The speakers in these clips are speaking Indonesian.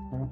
Untuk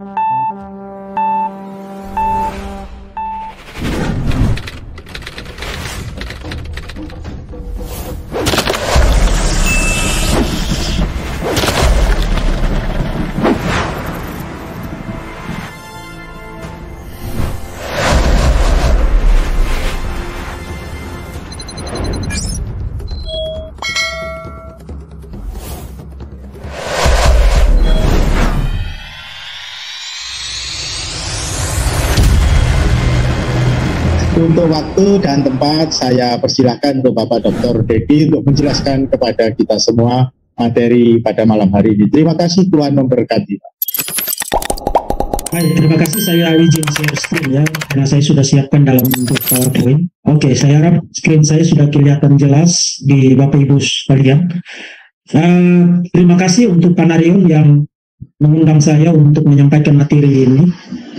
waktu dan tempat saya persilakan ke Bapak Dr. Dedi untuk menjelaskan kepada kita semua materi pada malam hari ini. Terima kasih, Tuhan memberkati. Baik, terima kasih. Saya izin share screen ya, karena saya sudah siapkan dalam bentuk PowerPoint. Oke, saya harap screen saya sudah kelihatan jelas di Bapak Ibu sekalian. Terima kasih untuk Pak Narion yang mengundang saya untuk menyampaikan materi ini.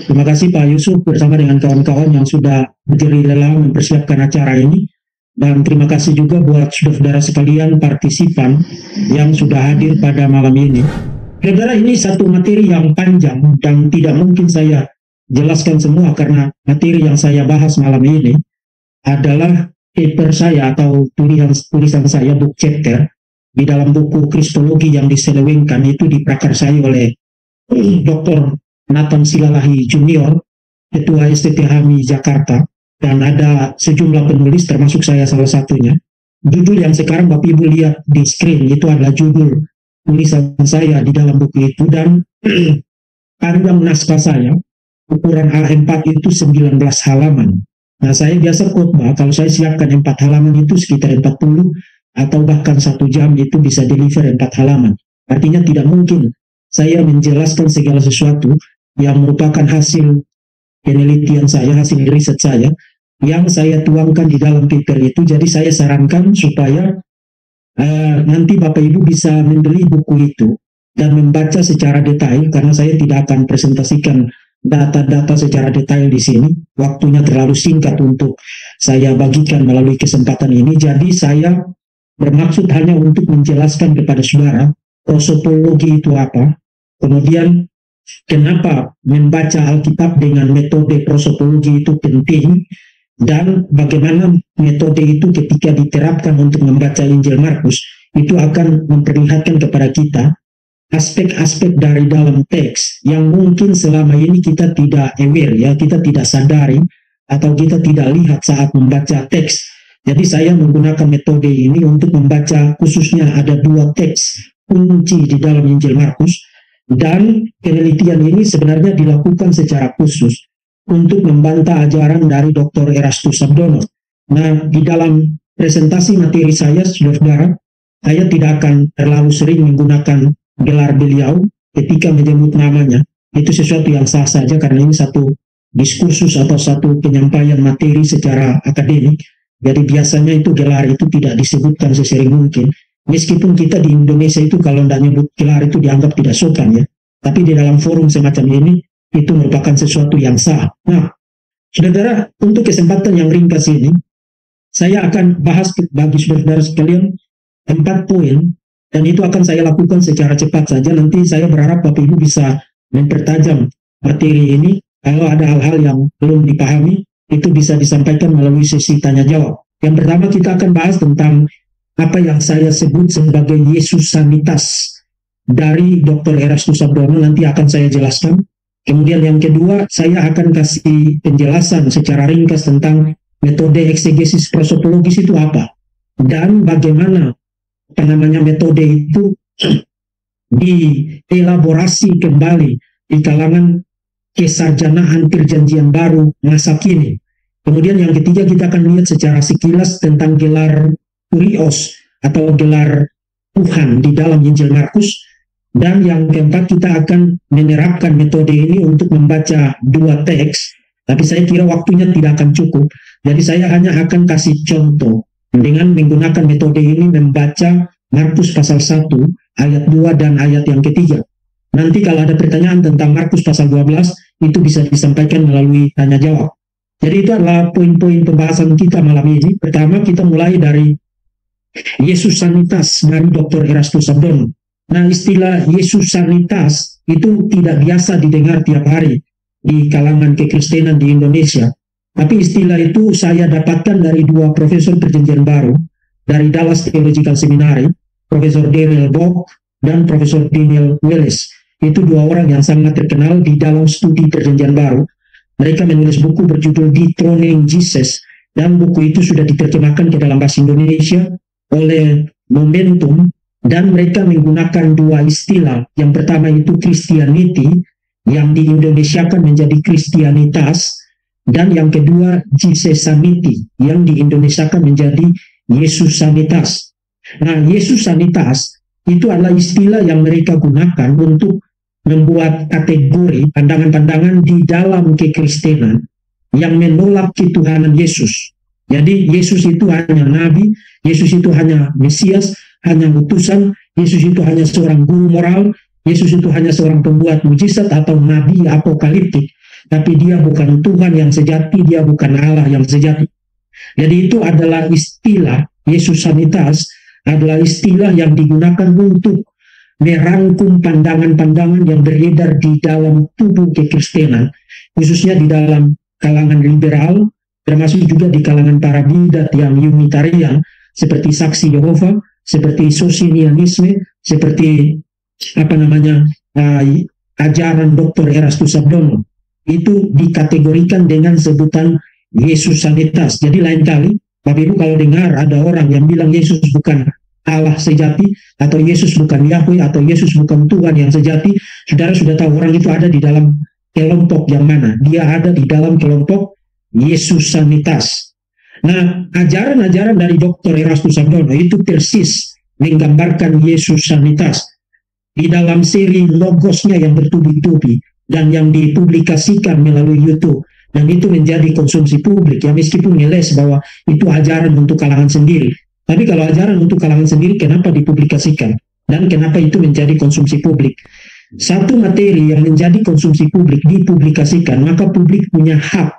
Terima kasih Pak Yusuf bersama dengan kawan-kawan yang sudah berjeri lelah mempersiapkan acara ini. Dan terima kasih juga buat saudara sekalian partisipan yang sudah hadir pada malam ini. Saudara, ini satu materi yang panjang dan tidak mungkin saya jelaskan semua karena materi yang saya bahas malam ini adalah paper saya atau tulisan saya, book chapter, di dalam buku Kristologi yang diselewengkan itu diprakarsai oleh Dr. Nathan Silalahi Junior, Ketua STT HAMI Jakarta, dan ada sejumlah penulis termasuk saya salah satunya. Judul yang sekarang Bapak Ibu lihat di screen itu adalah judul tulisan saya di dalam buku itu, dan panjang naskah saya, ukuran A4 itu 19 halaman. Nah, saya biasa khotbah, kalau saya siapkan 4 halaman itu sekitar 40 atau bahkan 1 jam itu bisa deliver 4 halaman. Artinya tidak mungkin saya menjelaskan segala sesuatu yang merupakan hasil penelitian saya, hasil riset saya, yang saya tuangkan di dalam paper itu. Jadi saya sarankan supaya nanti Bapak Ibu bisa membeli buku itu dan membaca secara detail, karena saya tidak akan presentasikan data-data secara detail di sini. Waktunya terlalu singkat untuk saya bagikan melalui kesempatan ini. Jadi saya bermaksud hanya untuk menjelaskan kepada saudara prosopologi itu apa, kemudian kenapa membaca Alkitab dengan metode prosopologi itu penting, dan bagaimana metode itu ketika diterapkan untuk membaca Injil Markus itu akan memperlihatkan kepada kita aspek-aspek dari dalam teks yang mungkin selama ini kita tidak aware ya, kita tidak sadari atau kita tidak lihat saat membaca teks. Jadi saya menggunakan metode ini untuk membaca, khususnya ada 2 teks kunci di dalam Injil Markus. Dan penelitian ini sebenarnya dilakukan secara khusus untuk membantah ajaran dari Dr. Erastus Sabdono. Nah, di dalam presentasi materi saya, saudara, saya tidak akan terlalu sering menggunakan gelar beliau ketika menyebut namanya. Itu sesuatu yang sah saja karena ini satu diskursus atau satu penyampaian materi secara akademik. Jadi biasanya itu gelar itu tidak disebutkan sesering mungkin. Meskipun kita di Indonesia itu kalau tidak nyebut gelar itu dianggap tidak sopan ya. Tapi di dalam forum semacam ini, itu merupakan sesuatu yang sah. Nah, saudara, untuk kesempatan yang ringkas ini, saya akan bahas bagi saudara sekalian 4 poin, dan itu akan saya lakukan secara cepat saja. Nanti saya berharap Bapak Ibu bisa mempertajam materi ini. Kalau ada hal-hal yang belum dipahami, itu bisa disampaikan melalui sesi tanya-jawab. Yang pertama kita akan bahas tentang apa yang saya sebut sebagai Yesusanitas dari Dr. Erastus Sabdono, nanti akan saya jelaskan. Kemudian yang kedua, saya akan kasih penjelasan secara ringkas tentang metode eksegesis prosopologis itu apa, dan bagaimana metode itu dielaborasi kembali di kalangan kesarjanaan perjanjian baru masa kini. Kemudian yang ketiga, kita akan lihat secara sekilas tentang gelar Kurios atau gelar Tuhan di dalam Injil Markus. Dan yang keempat, kita akan menerapkan metode ini untuk membaca 2 teks, tapi saya kira waktunya tidak akan cukup. Jadi saya hanya akan kasih contoh dengan menggunakan metode ini membaca Markus pasal 1 ayat 2 dan ayat yang ketiga. Nanti kalau ada pertanyaan tentang Markus pasal 12 itu bisa disampaikan melalui tanya jawab. Jadi itu adalah poin-poin pembahasan kita malam ini. Pertama, kita mulai dari Yesusanitas dari Dr. Erastus Sabdono. Nah, istilah Yesusanitas itu tidak biasa didengar tiap hari di kalangan kekristenan di Indonesia. Tapi istilah itu saya dapatkan dari dua profesor perjanjian baru dari Dallas Theological Seminary, Profesor Daniel Bock dan Profesor Daniel Willis. Itu dua orang yang sangat terkenal di dalam studi perjanjian baru. Mereka menulis buku berjudul Dethroning Jesus, dan buku itu sudah diterjemahkan ke dalam bahasa Indonesia oleh Momentum. Dan mereka menggunakan dua istilah. Yang pertama itu Christianity, yang diindonesiakan menjadi Kristianitas, dan yang kedua Jesusanity, yang diindonesiakan menjadi Yesusanitas. Nah, Yesusanitas itu adalah istilah yang mereka gunakan untuk membuat kategori pandangan-pandangan di dalam kekristenan yang menolak ketuhanan Yesus. Jadi Yesus itu hanya nabi, Yesus itu hanya Mesias, hanya utusan, Yesus itu hanya seorang guru moral, Yesus itu hanya seorang pembuat mujizat atau nabi apokaliptik, tapi dia bukan Tuhan yang sejati, dia bukan Allah yang sejati. Jadi itu adalah istilah Yesusanitas, adalah istilah yang digunakan untuk merangkum pandangan-pandangan yang beredar di dalam tubuh kekristenan, khususnya di dalam kalangan liberal, termasuk juga di kalangan para bidat yang Unitarian, seperti Saksi Yehova, seperti Socinianisme, seperti ajaran Dr. Erastus Sabdono. Itu dikategorikan dengan sebutan Yesusanitas. Jadi lain kali, Bapak Ibu kalau dengar ada orang yang bilang Yesus bukan Allah sejati, atau Yesus bukan Yahweh, atau Yesus bukan Tuhan yang sejati, saudara sudah tahu orang itu ada di dalam kelompok yang mana. Dia ada di dalam kelompok Yesusanitas. Nah, ajaran-ajaran dari Dr. Erastus Sabdono itu persis menggambarkan Yesusanitas. Di dalam seri logosnya yang bertubi-tubi dan yang dipublikasikan melalui YouTube, dan itu menjadi konsumsi publik, ya meskipun ngeles bahwa itu ajaran untuk kalangan sendiri. Tapi kalau ajaran untuk kalangan sendiri, kenapa dipublikasikan? Dan kenapa itu menjadi konsumsi publik? Satu materi yang menjadi konsumsi publik dipublikasikan, maka publik punya hak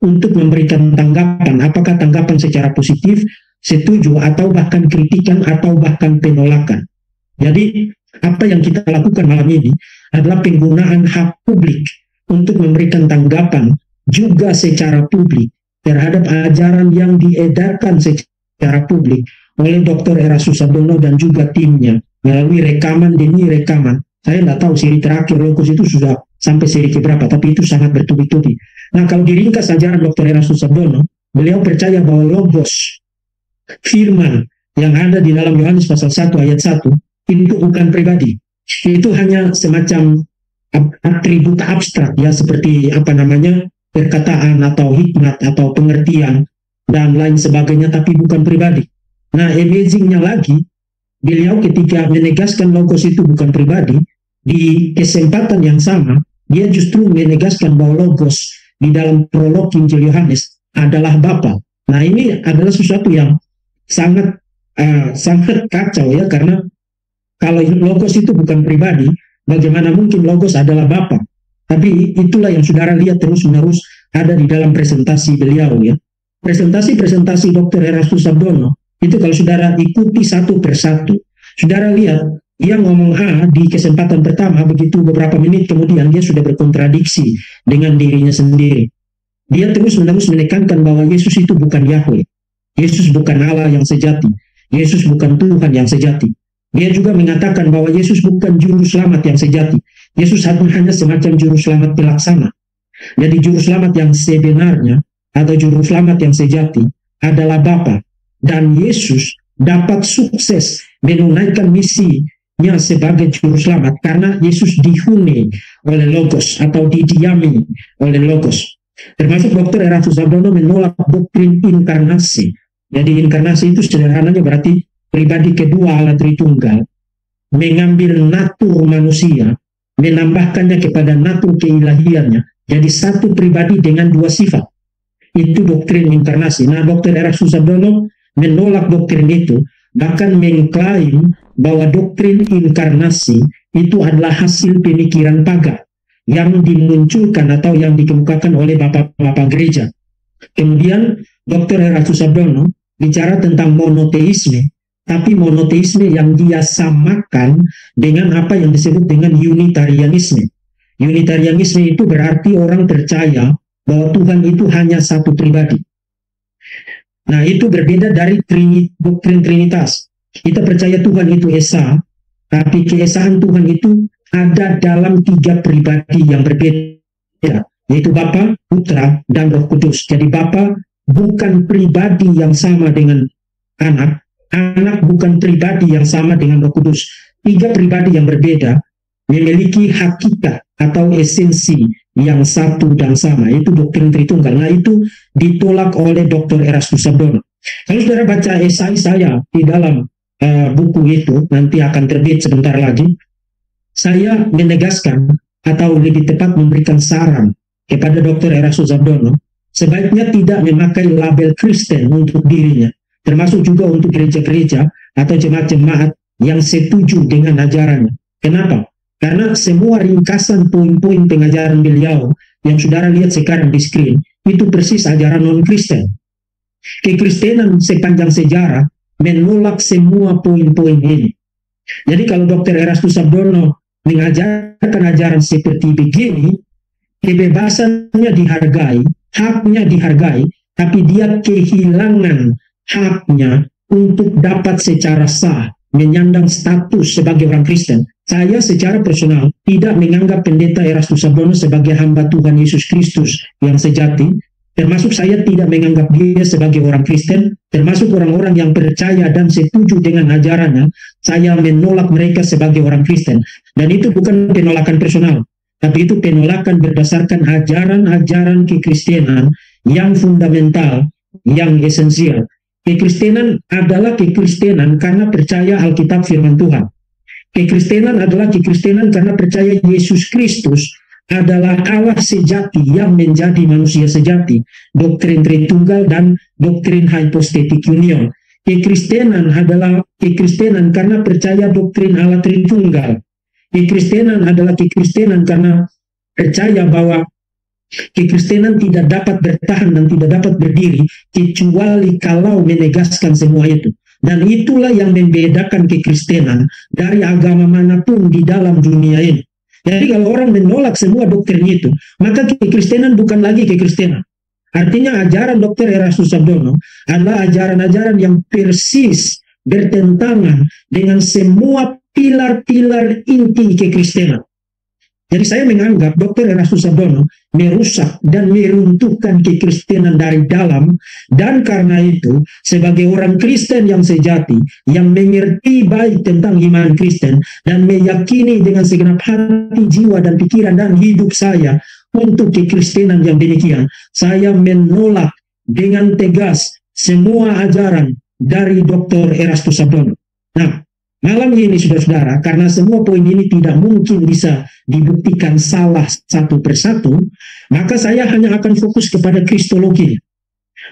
untuk memberikan tanggapan, apakah tanggapan secara positif, setuju, atau bahkan kritikan, atau bahkan penolakan. Jadi, apa yang kita lakukan malam ini adalah penggunaan hak publik untuk memberikan tanggapan juga secara publik terhadap ajaran yang diedarkan secara publik oleh Dr. Erastus Sabdono dan juga timnya melalui rekaman demi rekaman. Saya tidak tahu seri terakhir Logos itu sudah sampai seri keberapa, tapi itu sangat bertubi-tubi. Nah, kalau diringkas ajaran Dr. Erastus Sabdono, beliau percaya bahwa Logos, firman yang ada di dalam Yohanes pasal 1 ayat 1, itu bukan pribadi. Itu hanya semacam atribut abstrak, ya, seperti perkataan atau hikmat atau pengertian dan lain sebagainya, tapi bukan pribadi. Nah, amazingnya lagi, beliau ketika menegaskan Logos itu bukan pribadi, di kesempatan yang sama, dia justru menegaskan bahwa Logos di dalam prolog Injil Yohanes adalah Bapa. Nah, ini adalah sesuatu yang sangat kacau, ya, karena kalau Logos itu bukan pribadi, bagaimana mungkin Logos adalah Bapa? Tapi itulah yang saudara lihat terus-menerus ada di dalam presentasi beliau, ya. Presentasi Dr. Erastus Sabdono, itu kalau saudara ikuti satu persatu, saudara lihat, dia ngomong A di kesempatan pertama, begitu beberapa menit kemudian dia sudah berkontradiksi dengan dirinya sendiri. Dia terus-menerus menekankan bahwa Yesus itu bukan Yahweh, Yesus bukan Allah yang sejati, Yesus bukan Tuhan yang sejati. Dia juga mengatakan bahwa Yesus bukan juru selamat yang sejati, Yesus hanya semacam juru selamat pelaksana. Jadi juru selamat yang sebenarnya atau juru selamat yang sejati adalah Bapa, dan Yesus dapat sukses menunaikan misinya sebagai juru selamat karena Yesus dihuni oleh Logos atau didiami oleh Logos. Termasuk Dr. Erastus Sabdono menolak doktrin inkarnasi. Jadi inkarnasi itu sederhananya berarti pribadi kedua Allah Tritunggal mengambil natur manusia, menambahkannya kepada natur keilahiannya, jadi satu pribadi dengan dua sifat. Itu doktrin inkarnasi. Nah, Dr. Erastus Sabdono menolak doktrin itu, bahkan mengklaim bahwa doktrin inkarnasi itu adalah hasil pemikiran pagan yang dimunculkan atau yang dikemukakan oleh bapak-bapak gereja. Kemudian Dr. Erastus Sabdono bicara tentang monoteisme, tapi monoteisme yang dia samakan dengan apa yang disebut dengan Unitarianisme. Unitarianisme itu berarti orang percaya bahwa Tuhan itu hanya satu pribadi. Nah, itu berbeda dari doktrin Trinitas. Kita percaya Tuhan itu Esa, tapi keesaan Tuhan itu ada dalam 3 pribadi yang berbeda, yaitu Bapa, Putra, dan Roh Kudus. Jadi Bapa bukan pribadi yang sama dengan anak, anak bukan pribadi yang sama dengan Roh Kudus. 3 pribadi yang berbeda memiliki hakikat atau esensi yang satu dan sama, yaitu doktrin Tritunggal. Nah, itu ditolak oleh Dr. Erastus Sabdono. Kalau saudara baca esai saya di dalam buku itu, nanti akan terbit sebentar lagi, saya menegaskan atau lebih tepat memberikan saran kepada Dr. Erastus Sabdono, sebaiknya tidak memakai label Kristen untuk dirinya, termasuk juga untuk gereja-gereja atau jemaat-jemaat yang setuju dengan ajarannya. Kenapa? Karena semua ringkasan poin-poin pengajaran beliau yang saudara lihat sekarang di screen, itu persis ajaran non-Kristen. Kekristenan sepanjang sejarah menolak semua poin-poin ini. Jadi kalau Dr. Erastus Sabdono mengajarkan ajaran seperti begini, kebebasannya dihargai, haknya dihargai, tapi dia kehilangan haknya untuk dapat secara sah menyandang status sebagai orang Kristen. Saya secara personal tidak menganggap pendeta Erastus Sabdono sebagai hamba Tuhan Yesus Kristus yang sejati, termasuk saya tidak menganggap dia sebagai orang Kristen, termasuk orang-orang yang percaya dan setuju dengan ajarannya. Saya menolak mereka sebagai orang Kristen, dan itu bukan penolakan personal, tapi itu penolakan berdasarkan ajaran-ajaran kekristenan yang fundamental, yang esensial. Kekristenan adalah kekristenan karena percaya Alkitab firman Tuhan. Kekristenan adalah kekristenan karena percaya Yesus Kristus adalah Allah sejati yang menjadi manusia sejati. Doktrin Tritunggal dan doktrin hypostatic union. Kekristenan adalah kekristenan karena percaya doktrin Allah Tritunggal. Kekristenan adalah kekristenan karena percaya bahwa kekristenan tidak dapat bertahan dan tidak dapat berdiri kecuali kalau menegaskan semua itu. Dan itulah yang membedakan kekristenan dari agama manapun di dalam dunia ini. Jadi kalau orang menolak semua doktrin itu, maka kekristenan bukan lagi kekristenan. Artinya ajaran Dr. Erastus Sabdono adalah ajaran-ajaran yang persis bertentangan dengan semua pilar-pilar inti kekristenan. Jadi saya menganggap Dr. Erastus Sabdono merusak dan meruntuhkan kekristenan dari dalam, dan karena itu sebagai orang Kristen yang sejati, yang mengerti baik tentang iman Kristen dan meyakini dengan segenap hati, jiwa dan pikiran dan hidup saya untuk kekristenan yang demikian, saya menolak dengan tegas semua ajaran dari Dr. Erastus Sabdono. Nah, malam ini saudara-saudara, karena semua poin ini tidak mungkin bisa dibuktikan salah satu persatu, maka saya hanya akan fokus kepada kristologi.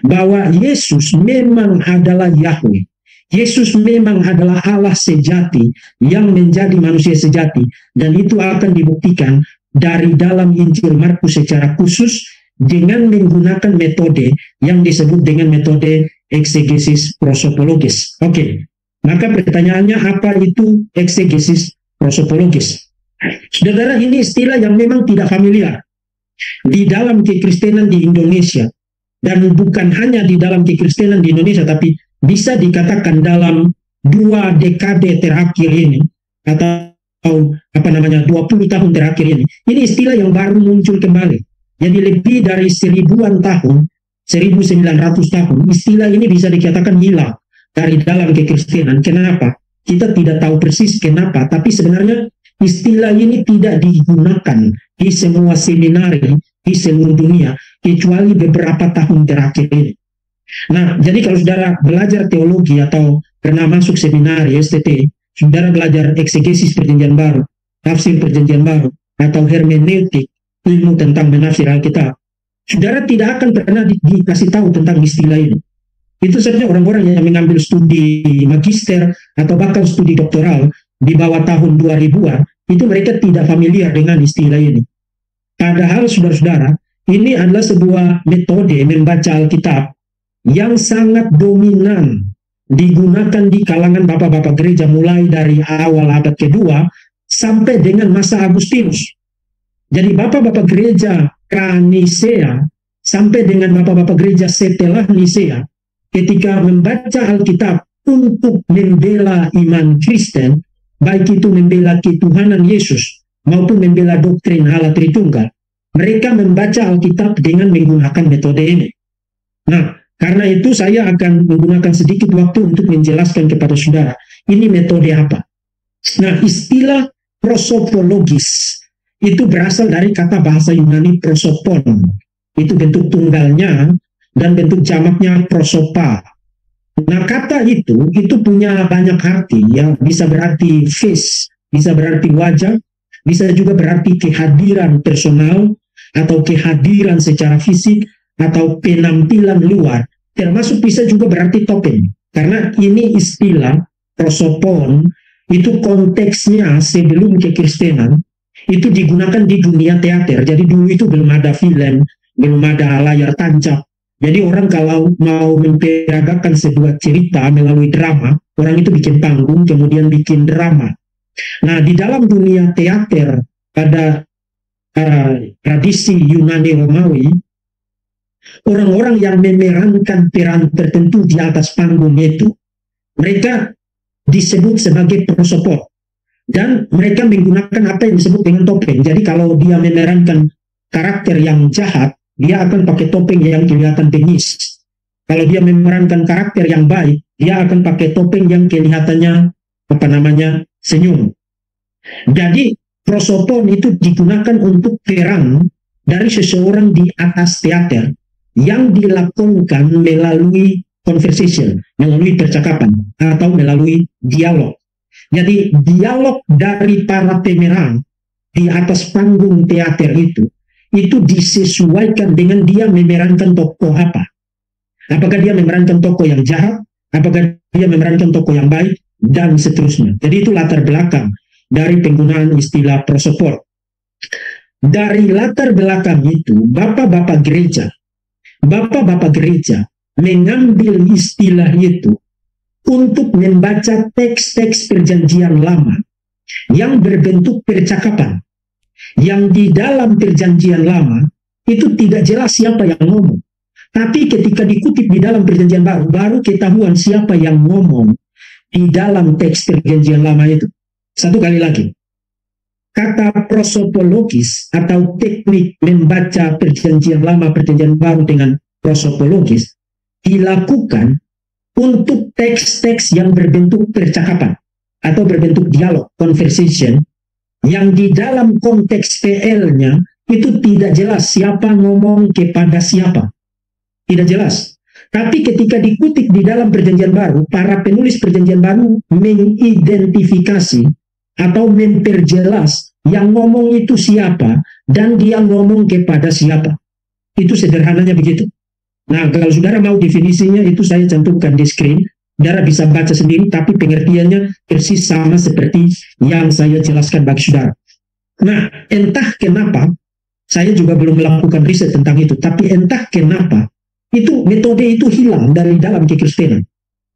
Bahwa Yesus memang adalah Yahweh. Yesus memang adalah Allah sejati yang menjadi manusia sejati. Dan itu akan dibuktikan dari dalam Injil Markus secara khusus dengan menggunakan metode yang disebut dengan metode eksegesis prosopologis. Oke. Maka pertanyaannya, apa itu eksegesis prosopologis? Saudara, ini istilah yang memang tidak familiar di dalam kekristenan di Indonesia, dan bukan hanya di dalam kekristenan di Indonesia, tapi bisa dikatakan dalam 2 dekade terakhir ini, atau 20 tahun terakhir ini. Ini istilah yang baru muncul kembali. Jadi lebih dari 1000-an tahun, 1900 tahun, istilah ini bisa dikatakan hilang dari dalam kekristenan. Kenapa? Kita tidak tahu persis kenapa, tapi sebenarnya istilah ini tidak digunakan di semua seminari di seluruh dunia, kecuali beberapa tahun terakhir ini. Nah, jadi kalau saudara belajar teologi atau pernah masuk seminari STT, saudara belajar eksegesis perjanjian baru, tafsir perjanjian baru, atau hermeneutik, ilmu tentang menafsir Alkitab, saudara tidak akan pernah dikasih tahu tentang istilah ini. Itu sebenarnya orang-orang yang mengambil studi magister atau bahkan studi doktoral di bawah tahun 2000-an, itu mereka tidak familiar dengan istilah ini. Padahal saudara-saudara, ini adalah sebuah metode membaca Alkitab yang sangat dominan digunakan di kalangan bapak-bapak gereja mulai dari awal abad kedua sampai dengan masa Agustinus. Jadi bapak-bapak gereja pra-Nisea sampai dengan bapak-bapak gereja setelah Nisea, ketika membaca Alkitab untuk membela iman Kristen, baik itu membela ketuhanan Yesus maupun membela doktrin Allah Tritunggal, mereka membaca Alkitab dengan menggunakan metode ini. Nah, karena itu saya akan menggunakan sedikit waktu untuk menjelaskan kepada saudara, ini metode apa. Nah, istilah prosopologis itu berasal dari kata bahasa Yunani prosopon. Itu bentuk tunggalnya dan bentuk jamaknya prosopa. Nah, kata itu punya banyak arti, ya. Bisa berarti face, bisa berarti wajah, bisa juga berarti kehadiran personal atau kehadiran secara fisik atau penampilan luar, termasuk bisa juga berarti topeng. Karena ini istilah prosopon itu konteksnya sebelum kekristenan itu digunakan di dunia teater. Jadi dulu itu belum ada film, belum ada layar tancap. Jadi orang kalau mau memperagakan sebuah cerita melalui drama, orang itu bikin panggung, kemudian bikin drama. Nah, di dalam dunia teater pada tradisi Yunani Romawi, orang-orang yang memerankan peran tertentu di atas panggung itu, mereka disebut sebagai prosopon. Dan mereka menggunakan apa yang disebut dengan topeng. Jadi kalau dia memerankan karakter yang jahat, dia akan pakai topeng yang kelihatan bengis. Kalau dia memerankan karakter yang baik, dia akan pakai topeng yang kelihatannya senyum. Jadi prosopon itu digunakan untuk peran dari seseorang di atas teater yang dilakukan melalui conversation, melalui percakapan atau melalui dialog. Jadi dialog dari para pemeran di atas panggung teater itu disesuaikan dengan dia memerankan tokoh apa. Apakah dia memerankan tokoh yang jahat, apakah dia memerankan tokoh yang baik, dan seterusnya. Jadi itu latar belakang dari penggunaan istilah prosopon. Dari latar belakang itu, bapak-bapak gereja mengambil istilah itu untuk membaca teks-teks perjanjian lama yang berbentuk percakapan. Yang di dalam perjanjian lama itu tidak jelas siapa yang ngomong. Tapi ketika dikutip di dalam perjanjian baru, baru ketahuan siapa yang ngomong di dalam teks perjanjian lama itu. Satu kali lagi, kata prosopologis atau teknik membaca perjanjian lama, perjanjian baru dengan prosopologis dilakukan untuk teks-teks yang berbentuk percakapan atau berbentuk dialog, conversation, yang di dalam konteks PL-nya itu tidak jelas siapa ngomong kepada siapa. Tidak jelas. Tapi ketika dikutip di dalam perjanjian baru, para penulis perjanjian baru mengidentifikasi atau memperjelas yang ngomong itu siapa dan dia ngomong kepada siapa. Itu sederhananya begitu. Nah, kalau saudara mau definisinya itu saya cantumkan di screen. Saudara bisa baca sendiri, tapi pengertiannya persis sama seperti yang saya jelaskan bagi saudara. Nah, entah kenapa, saya juga belum melakukan riset tentang itu, tapi entah kenapa, itu metode itu hilang dari dalam kekristenan.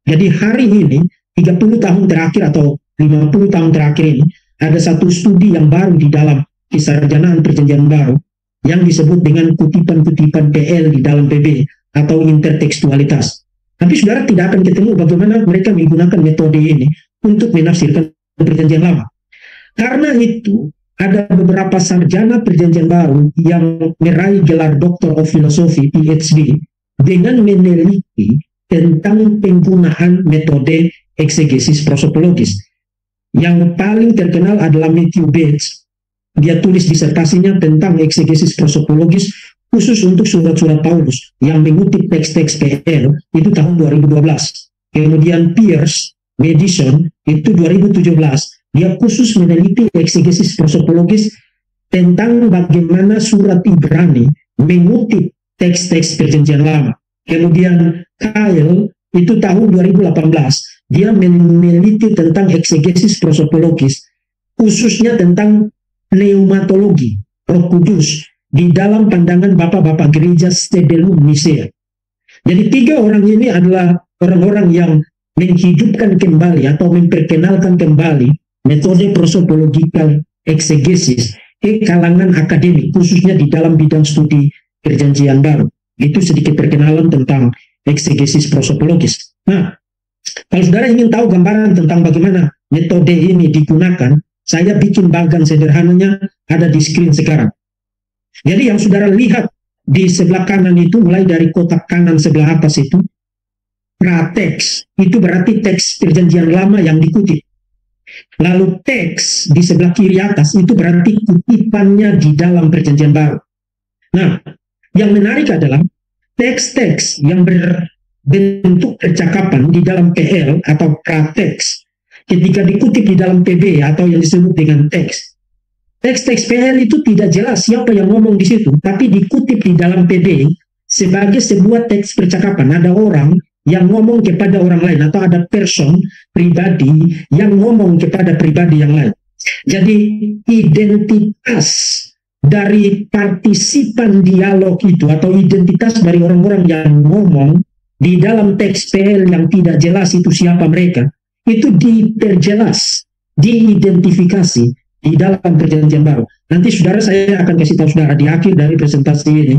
Jadi hari ini, 30 tahun terakhir atau 50 tahun terakhir ini, ada satu studi yang baru di dalam kesarjanaan perjanjian baru, yang disebut dengan kutipan-kutipan PL di dalam PB, atau intertekstualitas. Tapi saudara tidak akan ketemu bagaimana mereka menggunakan metode ini untuk menafsirkan perjanjian lama. Karena itu, ada beberapa sarjana perjanjian baru yang meraih gelar Doctor of Philosophy, PhD, dengan meneliti tentang penggunaan metode eksegesis prosopologis. Yang paling terkenal adalah Matthew Bates. Dia tulis disertasinya tentang eksegesis prosopologis khusus untuk surat-surat Paulus yang mengutip teks-teks PL itu tahun 2012. Kemudian Pierce Madison itu 2017, dia khusus meneliti eksegesis prosopologis tentang bagaimana surat Ibrani mengutip teks-teks perjanjian lama. Kemudian Kyle itu tahun 2018, dia meneliti tentang eksegesis prosopologis khususnya tentang pneumatologi Roh Kudus di dalam pandangan bapak-bapak gereja sebelum Nisea. Jadi tiga orang ini adalah orang-orang yang menghidupkan kembali atau memperkenalkan kembali metode prosopological exegesis ke kalangan akademik, khususnya di dalam bidang studi Perjanjian Baru. Itu sedikit perkenalan tentang eksegesis prosopologis. Nah, kalau saudara ingin tahu gambaran tentang bagaimana metode ini digunakan, saya bikin bagan sederhananya ada di screen sekarang. Jadi yang saudara lihat di sebelah kanan itu, mulai dari kotak kanan sebelah atas itu, prateks, itu berarti teks Perjanjian Lama yang dikutip. Lalu teks di sebelah kiri atas itu berarti kutipannya di dalam Perjanjian Baru. Nah, yang menarik adalah teks-teks yang berbentuk percakapan di dalam PL atau prateks ketika dikutip di dalam PB atau yang disebut dengan teks. Teks-teks PL itu tidak jelas siapa yang ngomong di situ, tapi dikutip di dalam PB sebagai sebuah teks percakapan. Ada orang yang ngomong kepada orang lain atau ada person pribadi yang ngomong kepada pribadi yang lain. Jadi identitas dari partisipan dialog itu atau identitas dari orang-orang yang ngomong di dalam teks PL yang tidak jelas itu siapa mereka, itu diperjelas, diidentifikasi di dalam Perjanjian Baru. Nanti saudara, saya akan kasih tahu saudara di akhir dari presentasi ini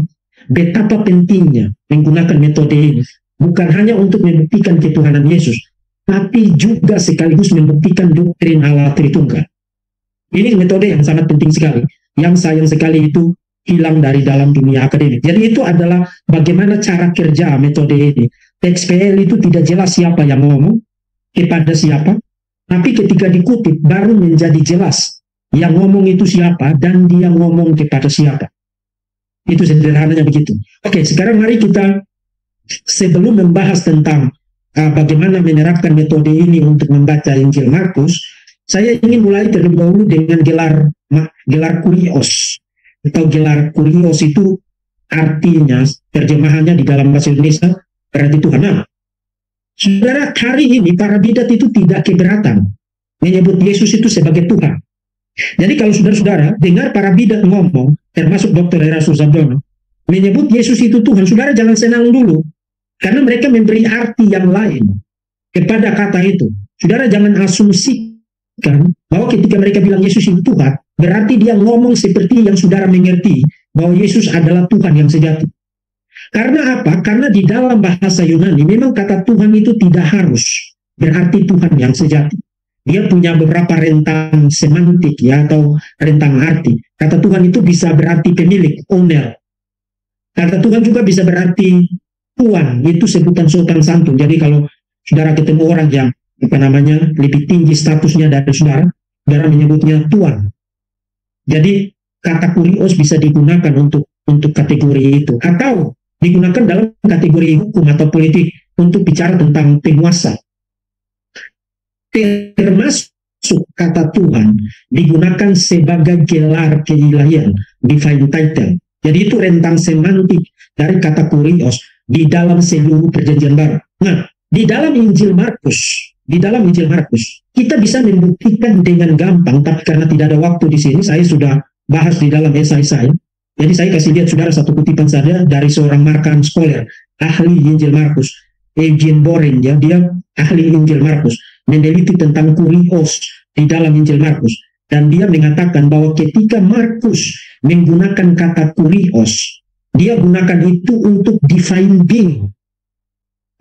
betapa pentingnya menggunakan metode ini, bukan hanya untuk membuktikan ketuhanan Yesus, tapi juga sekaligus membuktikan doktrin Allah Tritunggal. Ini metode yang sangat penting sekali, yang sayang sekali itu hilang dari dalam dunia akademik. Jadi itu adalah bagaimana cara kerja metode ini. Teks PL itu tidak jelas siapa yang ngomong kepada siapa, tapi ketika dikutip baru menjadi jelas yang ngomong itu siapa dan dia ngomong kepada siapa. Itu sederhananya begitu. Oke, sekarang mari kita, sebelum membahas tentang bagaimana menerapkan metode ini untuk membaca Injil Markus, saya ingin mulai terlebih dahulu dengan gelar kurios. Atau gelar kurios itu artinya, terjemahannya di dalam bahasa Indonesia berarti Tuhan. Nah, saudara, hari ini para bidat itu tidak keberatan menyebut Yesus itu sebagai Tuhan. Jadi kalau saudara-saudara dengar para bidat ngomong, termasuk Dr. Erastus Sabdono, menyebut Yesus itu Tuhan, saudara jangan senang dulu, karena mereka memberi arti yang lain kepada kata itu. Saudara jangan asumsikan bahwa ketika mereka bilang Yesus itu Tuhan, berarti dia ngomong seperti yang saudara mengerti bahwa Yesus adalah Tuhan yang sejati. Karena apa? Karena di dalam bahasa Yunani memang kata Tuhan itu tidak harus berarti Tuhan yang sejati. Dia punya beberapa rentang semantik ya, atau rentang arti. Kata Tuhan itu bisa berarti pemilik, owner. Kata Tuhan juga bisa berarti tuan, itu sebutan sopan santun. Jadi kalau saudara ketemu orang yang lebih tinggi statusnya dari saudara menyebutnya tuan. Jadi kata kurios bisa digunakan untuk kategori itu, atau digunakan dalam kategori hukum atau politik untuk bicara tentang penguasa. Termasuk kata Tuhan digunakan sebagai gelar keilahian, divine title. Jadi itu rentang semantik dari kata kurios di dalam seluruh Perjanjian Baru. Nah, di dalam Injil Markus, kita bisa membuktikan dengan gampang, tapi karena tidak ada waktu di sini, saya sudah bahas di dalam esai saya. Jadi saya kasih lihat saudara satu kutipan saja dari seorang Markan scholar, ahli Injil Markus, Eugene Boren, ya, dia ahli Injil Markus, meneliti tentang kurios di dalam Injil Markus, dan dia mengatakan bahwa ketika Markus menggunakan kata kurios, dia gunakan itu untuk divine being,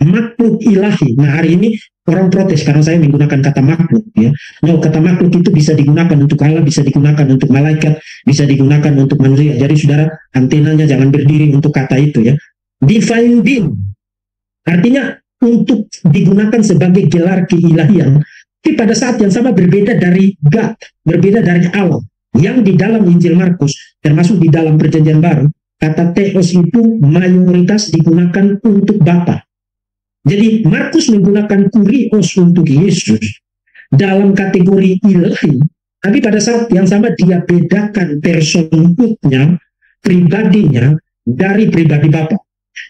makhluk ilahi. Nah, hari ini orang protes karena saya menggunakan kata makhluk, ya. No, kata makhluk itu bisa digunakan untuk Allah, bisa digunakan untuk malaikat, bisa digunakan untuk manusia. Jadi saudara, antenanya jangan berdiri untuk kata itu, ya. Divine being artinya untuk digunakan sebagai gelar keilahian, tapi pada saat yang sama berbeda dari God, berbeda dari Allah. Yang di dalam Injil Markus, termasuk di dalam Perjanjian Baru, kata theos itu mayoritas digunakan untuk Bapa. Jadi Markus menggunakan kurios untuk Yesus dalam kategori ilahi, tapi pada saat yang sama dia bedakan personhood-nya, pribadinya dari pribadi Bapa.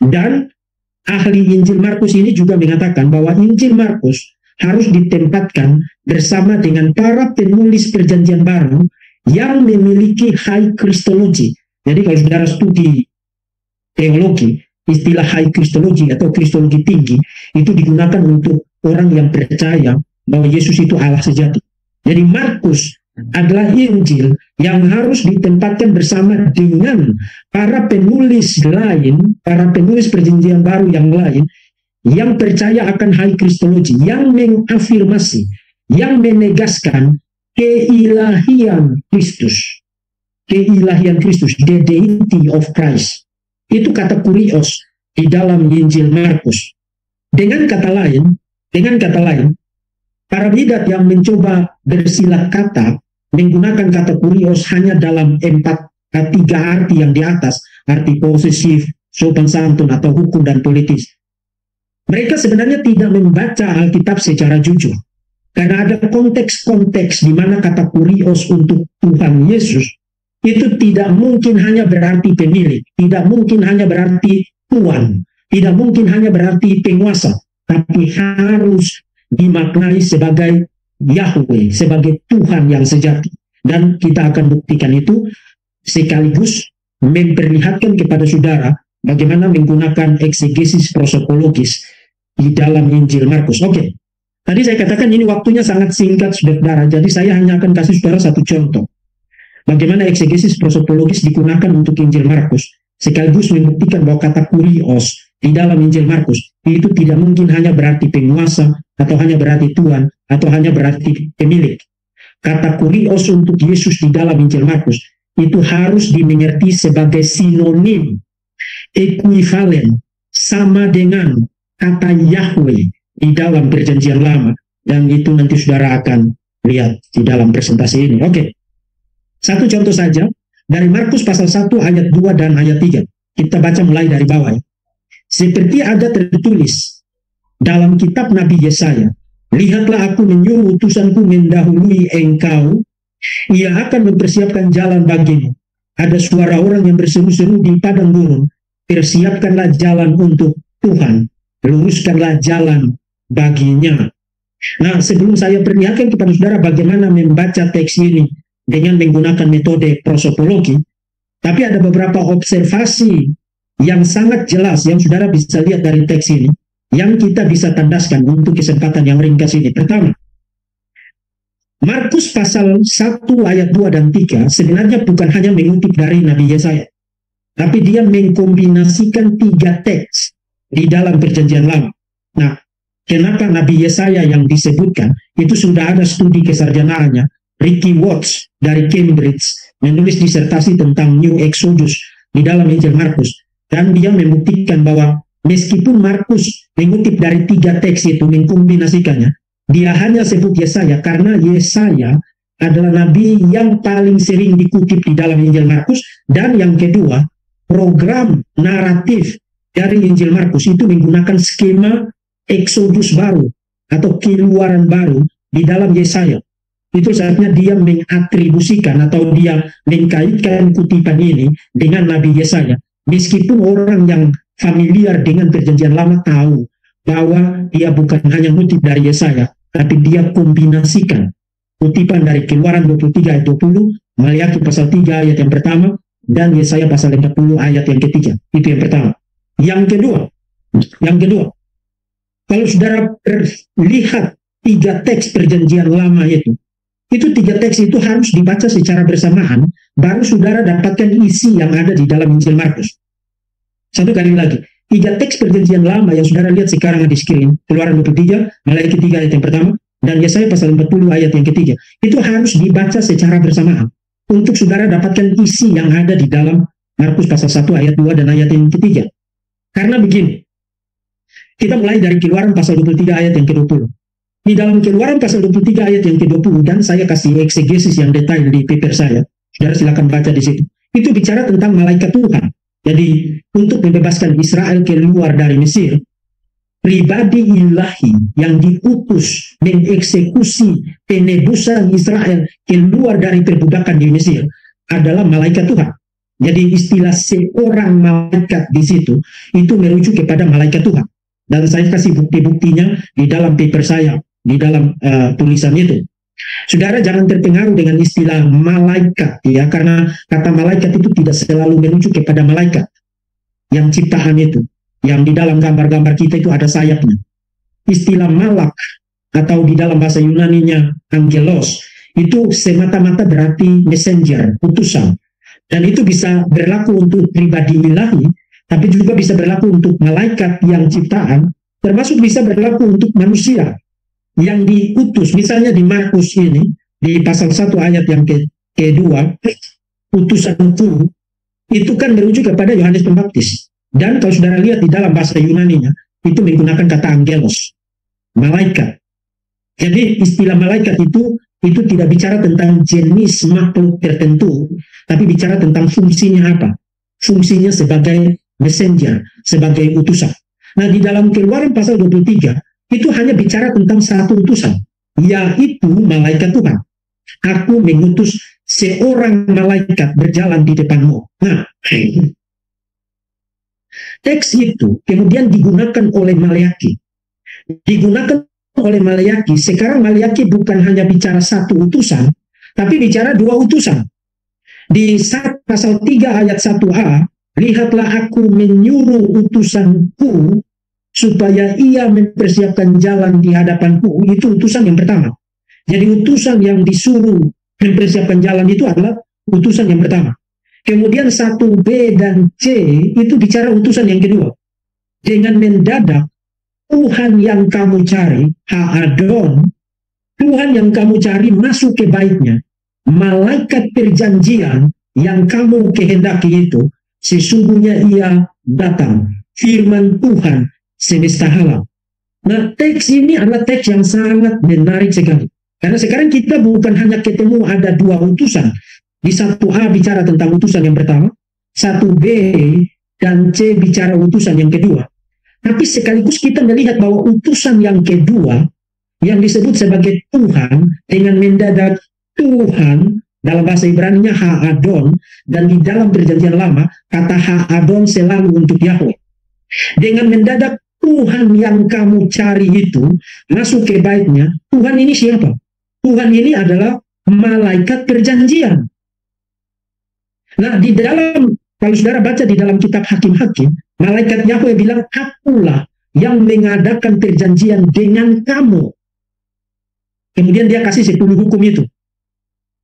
Dan ahli Injil Markus ini juga mengatakan bahwa Injil Markus harus ditempatkan bersama dengan para penulis Perjanjian Baru yang memiliki high Christology. Jadi kalau saudara studi teologi, istilah high Christology atau Kristologi tinggi itu digunakan untuk orang yang percaya bahwa Yesus itu Allah sejati. Jadi Markus adalah Injil yang harus ditempatkan bersama dengan para penulis lain, para penulis perjanjian baru yang lain, yang percaya akan high Kristologi, yang mengafirmasi, yang menegaskan keilahian Kristus. Keilahian Kristus, the deity of Christ. Itu kata kurios di dalam Injil Markus. Dengan kata lain, para bidat yang mencoba bersilat kata menggunakan kata kurios hanya dalam tiga arti yang di atas, arti posesif, sopan santun, atau hukum dan politis. Mereka sebenarnya tidak membaca Alkitab secara jujur. Karena ada konteks-konteks di mana kata kurios untuk Tuhan Yesus itu tidak mungkin hanya berarti pemilik, tidak mungkin hanya berarti tuan, tidak mungkin hanya berarti penguasa, tapi harus dimaknai sebagai Yahweh, sebagai Tuhan yang sejati. Dan kita akan buktikan itu sekaligus memperlihatkan kepada saudara bagaimana menggunakan eksegesis prosokologis di dalam Injil Markus. Oke, tadi saya katakan ini waktunya sangat singkat, saudara. Jadi saya hanya akan kasih saudara satu contoh. Bagaimana eksegesis prosokologis digunakan untuk Injil Markus, sekaligus membuktikan bahwa kata kurios di dalam Injil Markus itu tidak mungkin hanya berarti penguasa, atau hanya berarti tuan, atau hanya berarti pemilik. Kata kurios untuk Yesus di dalam Injil Markus itu harus dimengerti sebagai sinonim, ekuivalen, sama dengan kata Yahweh di dalam perjanjian lama, dan itu nanti saudara akan lihat di dalam presentasi ini. Oke, satu contoh saja dari Markus pasal 1 ayat 2 dan ayat 3. Kita baca mulai dari bawah ya. Seperti ada tertulis dalam kitab Nabi Yesaya, lihatlah aku menyuruh utusanku mendahului engkau, ia akan mempersiapkan jalan bagimu. Ada suara orang yang berseru-seru di padang gurun, persiapkanlah jalan untuk Tuhan, luruskanlah jalan baginya. Nah, sebelum saya perlihatkan kepada saudara bagaimana membaca teks ini dengan menggunakan metode prosopologi, tapi ada beberapa observasi yang sangat jelas yang saudara bisa lihat dari teks ini, yang kita bisa tandaskan untuk kesempatan yang ringkas ini. Pertama, Markus pasal 1 ayat 2 dan 3 sebenarnya bukan hanya mengutip dari Nabi Yesaya, tapi dia mengkombinasikan 3 teks di dalam perjanjian lama. Nah, kenapa Nabi Yesaya yang disebutkan? Itu sudah ada studi kesarjanaannya. Ricky Watts dari Cambridge menulis disertasi tentang New Exodus di dalam Injil Markus. Dan dia membuktikan bahwa meskipun Markus mengutip dari 3 teks itu, mengkombinasikannya, dia hanya sebut Yesaya karena Yesaya adalah nabi yang paling sering dikutip di dalam Injil Markus. Dan yang kedua, program naratif dari Injil Markus itu menggunakan skema Exodus baru atau keluaran baru di dalam Yesaya. Itu saatnya dia mengatribusikan atau dia mengkaitkan kutipan ini dengan Nabi Yesaya. Meskipun orang yang familiar dengan perjanjian lama tahu bahwa dia bukan hanya kutip dari Yesaya, tapi dia kombinasikan kutipan dari Keluaran 23 ayat 20, Maliaki pasal 3 ayat yang pertama, dan Yesaya pasal 40 ayat yang ketiga. Itu yang pertama. Yang kedua, kalau saudara lihat 3 teks perjanjian lama itu 3 teks itu harus dibaca secara bersamaan, baru saudara dapatkan isi yang ada di dalam Injil Markus. Satu kali lagi, 3 teks perjanjian lama yang saudara lihat sekarang di screen, Keluaran 23, Maliaki 3 ayat yang pertama, dan Yesaya pasal 40 ayat yang ketiga, itu harus dibaca secara bersamaan untuk saudara dapatkan isi yang ada di dalam Markus pasal 1 ayat 2 dan ayat yang ketiga. Karena begini, kita mulai dari Keluaran pasal 23 ayat yang ke-20. Di dalam Keluaran pasal 23 ayat yang ke-20, dan saya kasih eksegesis yang detail di paper saya, saudara silakan baca di situ. Itu bicara tentang malaikat Tuhan. Jadi untuk membebaskan Israel keluar dari Mesir, pribadi ilahi yang diutus mengeksekusi penebusan Israel keluar dari perbudakan di Mesir adalah malaikat Tuhan. Jadi istilah seorang malaikat di situ itu merujuk kepada malaikat Tuhan. Dan saya kasih bukti-buktinya di dalam paper saya, di dalam tulisan itu. Saudara jangan terpengaruh dengan istilah malaikat, ya, karena kata malaikat itu tidak selalu merujuk kepada malaikat yang ciptaan itu, yang di dalam gambar-gambar kita itu ada sayapnya. istilah malak atau di dalam bahasa Yunaninya angelos itu semata-mata berarti messenger, utusan. Dan itu bisa berlaku untuk pribadi ilahi, tapi juga bisa berlaku untuk malaikat yang ciptaan, termasuk bisa berlaku untuk manusia yang diutus. Misalnya di Markus ini, di pasal 1 ayat yang kedua, utusanku, itu kan merujuk kepada Yohanes Pembaptis. Dan kalau saudara lihat di dalam bahasa Yunaninya, itu menggunakan kata angelos, malaikat. Jadi istilah malaikat itu tidak bicara tentang jenis makhluk tertentu, tapi bicara tentang fungsinya apa. Fungsinya sebagai messenger, sebagai utusan. Nah, di dalam Keluaran pasal 23, itu hanya bicara tentang satu utusan, yaitu malaikat Tuhan. Aku mengutus seorang malaikat berjalan di depanmu. Nah, teks itu kemudian digunakan oleh Maleaki. Digunakan oleh Maleaki. Sekarang Maleaki bukan hanya bicara satu utusan, tapi bicara dua utusan. Di pasal 3 ayat 1a, lihatlah aku menyuruh utusanku supaya ia mempersiapkan jalan di hadapanku. Itu utusan yang pertama. Jadi utusan yang disuruh mempersiapkan jalan itu adalah utusan yang pertama. Kemudian 1b dan c itu bicara utusan yang kedua. Dengan mendadak Tuhan yang kamu cari, Ha-Adon, Tuhan yang kamu cari masuk ke baitnya. Malaikat perjanjian yang kamu kehendaki itu, sesungguhnya ia datang. Firman Tuhan semesta alam. Nah, teks ini adalah teks yang sangat menarik sekali. Karena sekarang kita bukan hanya ketemu ada dua utusan. Di 1a bicara tentang utusan yang pertama, 1b dan c bicara utusan yang kedua. Tapi sekaligus kita melihat bahwa utusan yang kedua, yang disebut sebagai Tuhan, dengan mendadak Tuhan, dalam bahasa Ibrani-nya Ha-Adon, dan di dalam perjanjian lama, kata Ha-Adon selalu untuk Yahweh. Dengan mendadak Tuhan yang kamu cari itu, masuk ke baitnya, Tuhan ini siapa? Tuhan ini adalah malaikat perjanjian. Nah, di dalam, kalau saudara baca di dalam kitab Hakim-Hakim, malaikat Yahweh bilang, akulah yang mengadakan perjanjian dengan kamu. Kemudian dia kasih 10 hukum itu.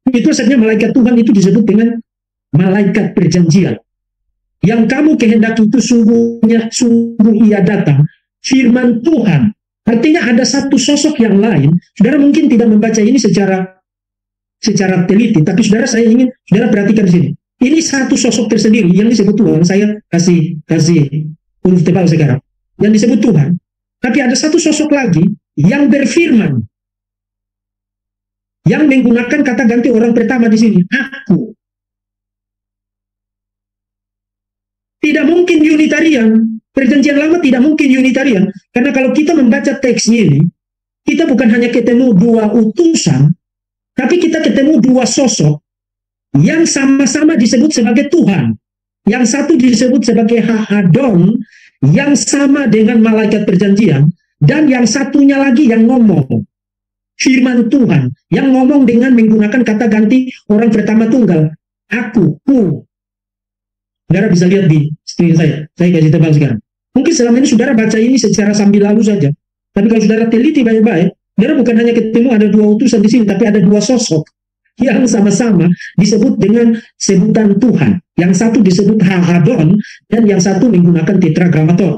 Itu sebenarnya malaikat Tuhan itu disebut dengan malaikat perjanjian. Yang kamu kehendaki itu sungguh ia datang. Firman Tuhan. Artinya ada satu sosok yang lain. Saudara mungkin tidak membaca ini secara teliti, tapi saya ingin saudara perhatikan di sini. Ini satu sosok tersendiri yang disebut Tuhan. Saya kasih huruf tebal sekarang. Yang disebut Tuhan. Tapi ada satu sosok lagi yang berfirman. Yang menggunakan kata ganti orang pertama di sini. Aku. Tidak mungkin Unitarian. Perjanjian lama tidak mungkin Unitarian. Karena kalau kita membaca teksnya ini, kita bukan hanya ketemu dua utusan, tapi kita ketemu dua sosok yang sama-sama disebut sebagai Tuhan. Yang satu disebut sebagai Ha-Adon, yang sama dengan malaikat perjanjian, dan yang satunya lagi yang ngomong. Firman Tuhan, yang ngomong dengan menggunakan kata ganti orang pertama tunggal. Aku, ku. Saudara bisa lihat di screen saya kasih tebal sekarang. Mungkin selama ini saudara baca ini secara sambil lalu saja. Tapi kalau saudara teliti baik-baik, saudara bukan hanya ketemu ada dua utusan di sini, tapi ada dua sosok yang sama-sama disebut dengan sebutan Tuhan. Yang satu disebut Ha-Adon, dan yang satu menggunakan tetragramaton.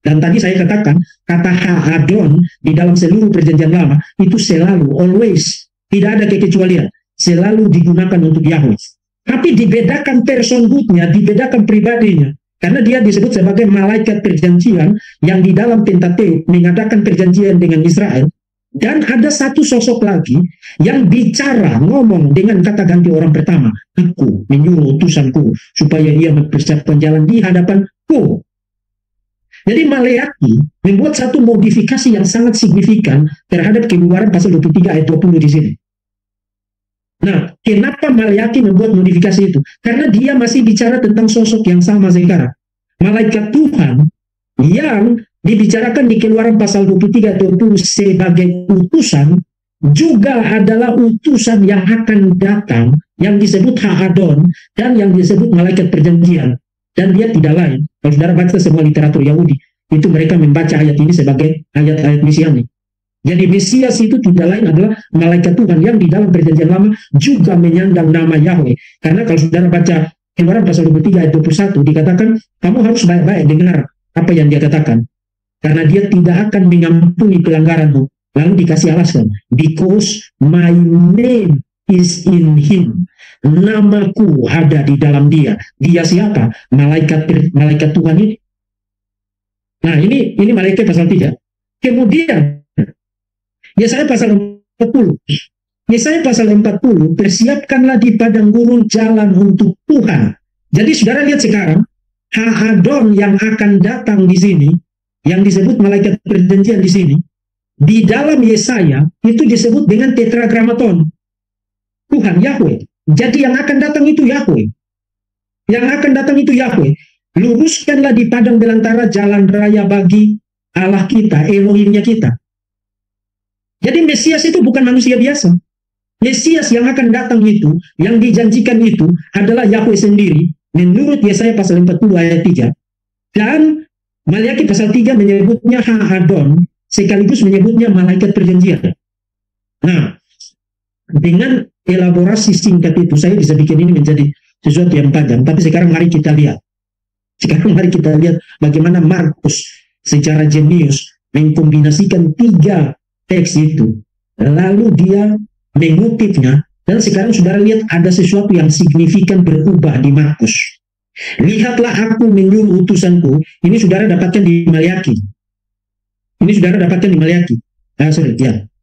Dan tadi saya katakan, kata Ha-Adon di dalam seluruh perjanjian lama, itu selalu, always, tidak ada kekecualian, selalu digunakan untuk Yahweh. Tapi dibedakan personhood-nya, dibedakan pribadinya. Karena dia disebut sebagai malaikat perjanjian yang di dalam Pentateuk mengadakan perjanjian dengan Israel. Dan ada satu sosok lagi yang bicara, ngomong dengan kata ganti orang pertama. Aku menyuruh utusanku supaya ia mempersiapkan jalan di hadapanku. Jadi Maleaki membuat satu modifikasi yang sangat signifikan terhadap Keluaran pasal 23 ayat 20 di sini. Nah, kenapa Maleaki membuat modifikasi itu? Karena dia masih bicara tentang sosok yang sama sekarang. Malaikat Tuhan yang dibicarakan di Keluaran pasal 23 ayat 20 sebagai utusan juga adalah utusan yang akan datang yang disebut Ha-Adon dan yang disebut malaikat perjanjian. Dan dia tidak lain. Kalau saudara baca semua literatur Yahudi, itu mereka membaca ayat ini sebagai ayat-ayat mesianik. Jadi Mesias itu tidak lain adalah malaikat Tuhan yang di dalam perjanjian lama juga menyandang nama Yahweh. Karena kalau saudara baca Keluaran pasal 23 ayat 21 dikatakan kamu harus baik-baik dengar apa yang dia katakan. Karena dia tidak akan mengampuni pelanggaranmu. Lalu dikasih alasan, because my name is in him. Namaku ada di dalam dia. Dia siapa? Malaikat Tuhan ini. Nah, ini malaikat pasal 3. Kemudian Yesaya pasal 40. Yesaya pasal 40, persiapkanlah di padang gurun jalan untuk Tuhan. Jadi saudara lihat sekarang, Ha-Adon yang akan datang di sini, yang disebut malaikat perjanjian di sini, di dalam Yesaya itu disebut dengan tetragramaton. Tuhan, Yahweh. Jadi yang akan datang itu Yahweh. Yang akan datang itu Yahweh. Luruskanlah di padang belantara jalan raya bagi Allah kita, Elohimnya kita. Jadi Mesias itu bukan manusia biasa. Mesias yang akan datang itu, yang dijanjikan itu adalah Yahweh sendiri, menurut Yesaya pasal 40 ayat 3. Dan Maliaki pasal 3 menyebutnya Ha-Adon, sekaligus menyebutnya malaikat perjanjian. Nah, dengan elaborasi singkat itu, saya bisa bikin ini menjadi sesuatu yang panjang. Tapi sekarang mari kita lihat. Bagaimana Markus secara jenius mengkombinasikan 3 teks itu, lalu dia mengutipnya, dan sekarang saudara lihat ada sesuatu yang signifikan berubah di Markus. Lihatlah aku menyuruh utusanku, ini saudara dapatkan di Maliaki.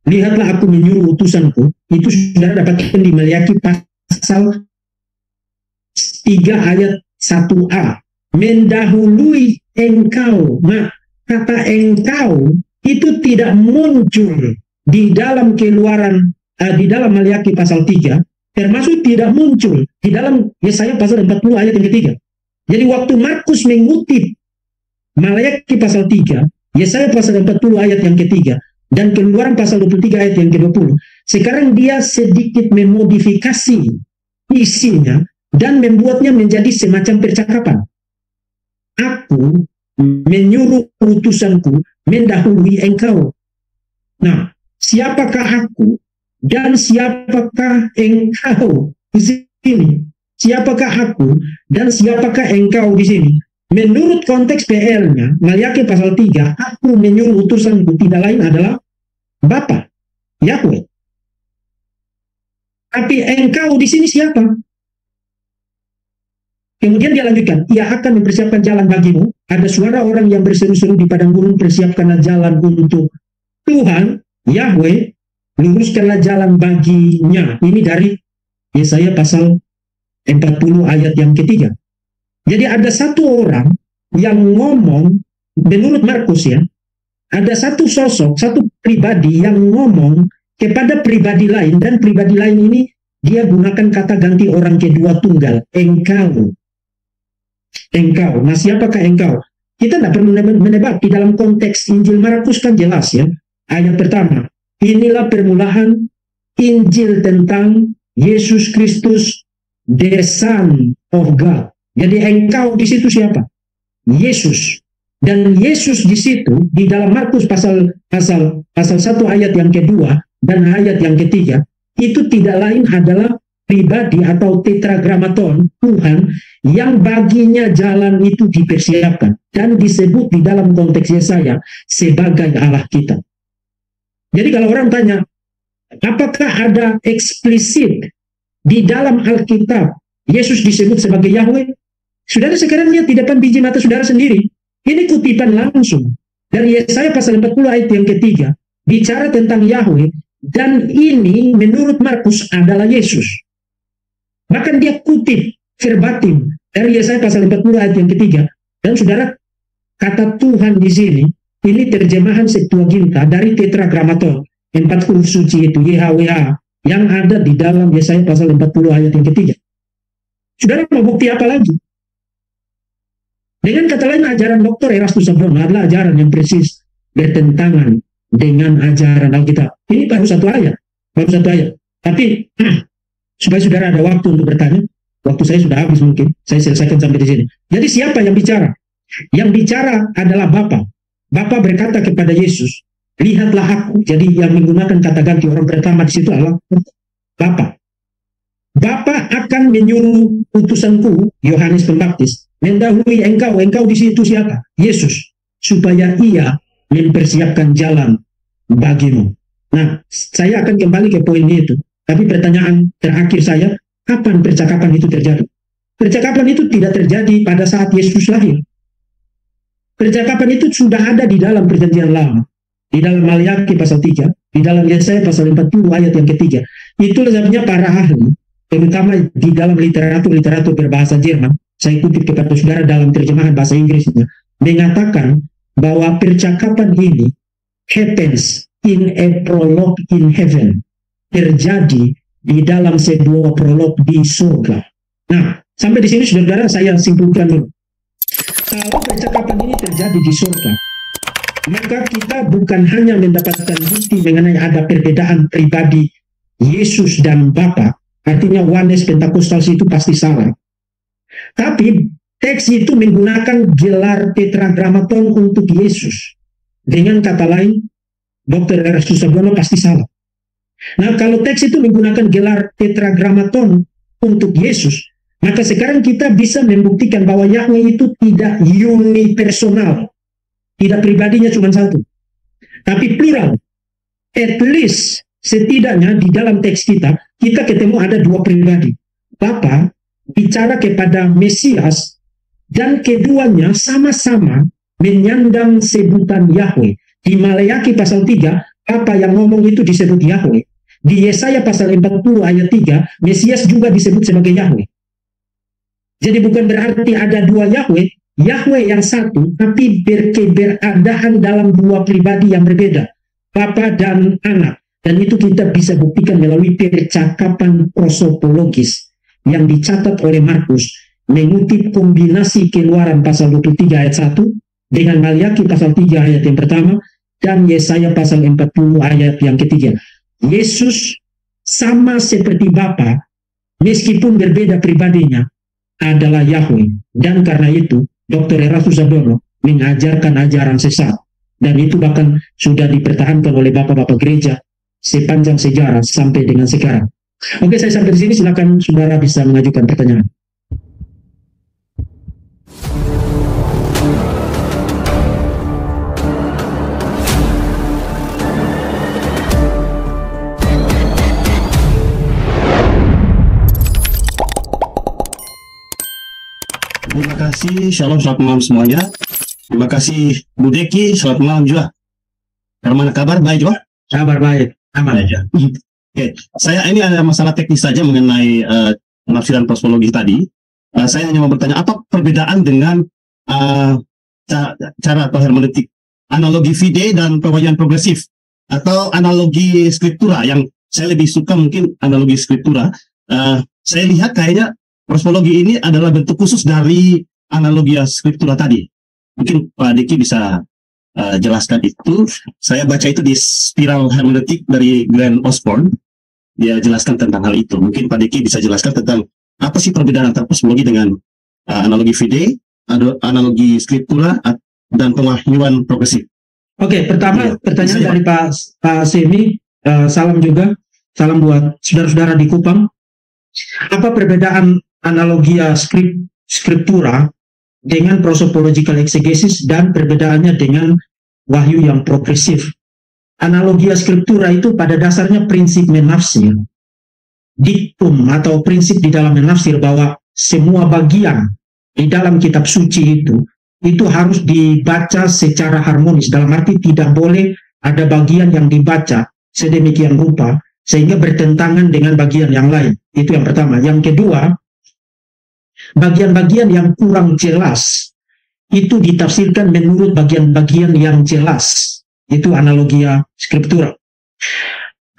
Lihatlah aku menyuruh utusanku, itu saudara dapatkan di Maliaki pasal 3 ayat 1a. Mendahului engkau. Nah, kata engkau itu tidak muncul di dalam Keluaran, di dalam Maliaki pasal 3, termasuk tidak muncul di dalam Yesaya pasal 40 ayat yang ketiga. Jadi waktu Markus mengutip Maliaki pasal 3, Yesaya pasal 40 ayat yang ketiga, dan Keluaran pasal 23 ayat yang ke-20, sekarang dia sedikit memodifikasi isinya dan membuatnya menjadi semacam percakapan. Aku menyuruh utusanku mendahului engkau. Nah, siapakah aku dan siapakah engkau di sini? Siapakah aku dan siapakah engkau di sini? Menurut konteks PL-nya, Maliaki pasal 3, aku menyuruh utusanku tidak lain adalah Bapa, Yahweh. Tapi engkau di sini siapa? Kemudian dia lanjutkan, ia akan mempersiapkan jalan bagimu. Ada suara orang yang berseru-seru di padang gurun, persiapkanlah jalan untuk Tuhan, Yahweh, luruskanlah jalan baginya. Ini dari Yesaya pasal 40 ayat yang ketiga. Jadi ada satu orang yang ngomong, menurut Markus ya, ada satu sosok, satu pribadi yang ngomong kepada pribadi lain, dan pribadi lain ini dia gunakan kata ganti orang kedua tunggal, engkau. Engkau. Nah, siapakah engkau? Kita tidak perlu menebak. Di dalam konteks Injil Markus kan jelas ya. Ayat pertama, inilah permulaan Injil tentang Yesus Kristus, the Son of God. Jadi engkau di situ siapa? Yesus. Dan Yesus di situ di dalam Markus pasal 1 ayat yang kedua dan ayat yang ketiga itu tidak lain adalah pribadi atau tetragramaton Tuhan yang baginya jalan itu dipersiapkan dan disebut di dalam konteks Yesaya sebagai Allah kita. Jadi kalau orang tanya, apakah ada eksplisit di dalam Alkitab Yesus disebut sebagai Yahweh? Saudara sekarang lihat di depan biji mata saudara sendiri. Ini kutipan langsung dari Yesaya pasal 40 ayat yang ketiga, bicara tentang Yahweh, dan ini menurut Markus adalah Yesus. Bahkan dia kutip verbatim dari Yesaya pasal 40 ayat yang ketiga. Dan saudara, kata Tuhan di sini, ini terjemahan Septuaginta dari tetragramaton, 4 huruf suci itu, YHWH, yang ada di dalam Yesaya pasal 40 ayat yang ketiga. Saudara mau bukti apa lagi? Dengan kata lain, ajaran Dr. Erastus Sabrono adalah ajaran yang persis bertentangan dengan ajaran Alkitab. Ini baru satu ayat. Tapi supaya saudara ada waktu untuk bertanya, waktu saya sudah habis mungkin, saya selesaikan sampai di sini. Jadi siapa yang bicara? Yang bicara adalah Bapa. Bapa berkata kepada Yesus, lihatlah aku. Jadi yang menggunakan kata ganti orang pertama di situ adalah Bapa. Bapa akan menyuruh utusanku, Yohanes Pembaptis, mendahului engkau di situ siapa? Yesus, supaya ia mempersiapkan jalan bagimu. Nah, saya akan kembali ke poin itu. Tapi pertanyaan terakhir saya, kapan percakapan itu terjadi? Percakapan itu tidak terjadi pada saat Yesus lahir. Percakapan itu sudah ada di dalam perjanjian lama. Di dalam Maliaki pasal 3, di dalam Yesaya pasal 40 ayat yang ketiga. Itulah sebabnya para ahli, terutama di dalam literatur berbahasa Jerman, saya kutip kepada saudara dalam terjemahan bahasa Inggrisnya, mengatakan bahwa percakapan ini happens in a prologue in heaven, terjadi di dalam sebuah prolog di surga. Nah, sampai di sini saudara saya simpulkan dulu. Kalau percakapan ini terjadi di surga, maka kita bukan hanya mendapatkan bukti mengenai ada perbedaan pribadi Yesus dan Bapa, artinya oneness Pentakostal itu pasti salah. Tapi teks itu menggunakan gelar tetragrammaton untuk Yesus. Dengan kata lain, Dr. Erastus Sabuano pasti salah. Nah, kalau teks itu menggunakan gelar tetragrammaton untuk Yesus, maka sekarang kita bisa membuktikan bahwa Yahweh itu tidak unipersonal. Tidak pribadinya cuma satu. Tapi plural. At least, setidaknya di dalam teks kita ketemu ada dua pribadi. Bapa bicara kepada Mesias, dan keduanya sama-sama menyandang sebutan Yahweh. Di Maleakhi pasal 3, apa yang ngomong itu disebut Yahweh. Di Yesaya pasal 40 ayat 3, Mesias juga disebut sebagai Yahweh. Jadi bukan berarti ada dua Yahweh, Yahweh yang satu, tapi berkeberadaan dalam dua pribadi yang berbeda, Bapa dan Anak. Dan itu kita bisa buktikan melalui percakapan prosopologis yang dicatat oleh Markus, mengutip kombinasi Keluaran pasal 23 ayat 1 dengan Maliaki pasal 3 ayat yang pertama, dan Yesaya pasal 40 ayat yang ketiga. Yesus sama seperti Bapa, meskipun berbeda pribadinya, adalah Yahweh. Dan karena itu, Dr. Erastus Sabuano mengajarkan ajaran sesat. Dan itu bahkan sudah dipertahankan oleh bapak-bapak gereja sepanjang sejarah sampai dengan sekarang. Oke, saya sampai di sini. Silakan saudara bisa mengajukan pertanyaan. Terima kasih, shalom, selamat malam semuanya. Terima kasih Bu Deki, selamat malam juga. Bagaimana kabar? Baik juga? Kabar baik, aman aja. Oke, saya ini ada masalah teknis saja mengenai penafsiran prosopologi tadi. Saya hanya mau bertanya, apa perbedaan dengan cara atau hermeneutik analogi fide dan pewahyuan progresif atau analogi skriptura? Yang saya lebih suka mungkin analogi skriptura. Saya lihat kayaknya prosopologi ini adalah bentuk khusus dari analogi skriptura tadi. Mungkin Pak Diki bisa jelaskan itu. Saya baca itu di Spiral Hermeneutik dari Glenn Osborne. Dia jelaskan tentang hal itu. Mungkin Pak Diki bisa jelaskan tentang apa sih perbedaan antara prosopologi dengan analogi fide, analogi skriptura, dan pewahyuan progresif. Oke, pertama pertanyaan dari Pak Semi. Salam juga. Salam buat saudara-saudara di Kupang. Apa perbedaan analogia skriptura dengan prosopological exegesis dan perbedaannya dengan wahyu yang progresif? Analogia skriptura itu pada dasarnya prinsip menafsir, diktum atau prinsip di dalam menafsir bahwa semua bagian di dalam kitab suci itu harus dibaca secara harmonis, dalam arti tidak boleh ada bagian yang dibaca sedemikian rupa sehingga bertentangan dengan bagian yang lain. Itu yang pertama. Yang kedua, bagian-bagian yang kurang jelas itu ditafsirkan menurut bagian-bagian yang jelas. Itu analogia skriptura.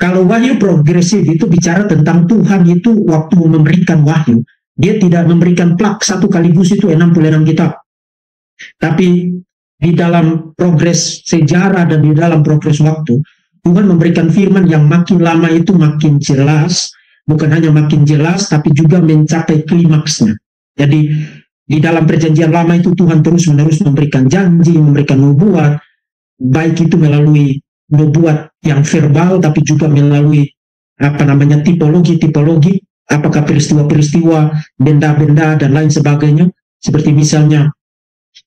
Kalau wahyu progresif itu bicara tentang Tuhan itu waktu memberikan wahyu, dia tidak memberikan plak satu kaligus itu 66 kitab. Tapi di dalam progres sejarah dan di dalam progres waktu, Tuhan memberikan firman yang makin lama itu makin jelas, bukan hanya makin jelas, tapi juga mencapai klimaksnya. Jadi, di dalam perjanjian lama itu Tuhan terus-menerus memberikan janji, memberikan nubuat, baik itu melalui nubuat yang verbal, tapi juga melalui tipologi, apakah peristiwa-peristiwa, benda-benda dan lain sebagainya, seperti misalnya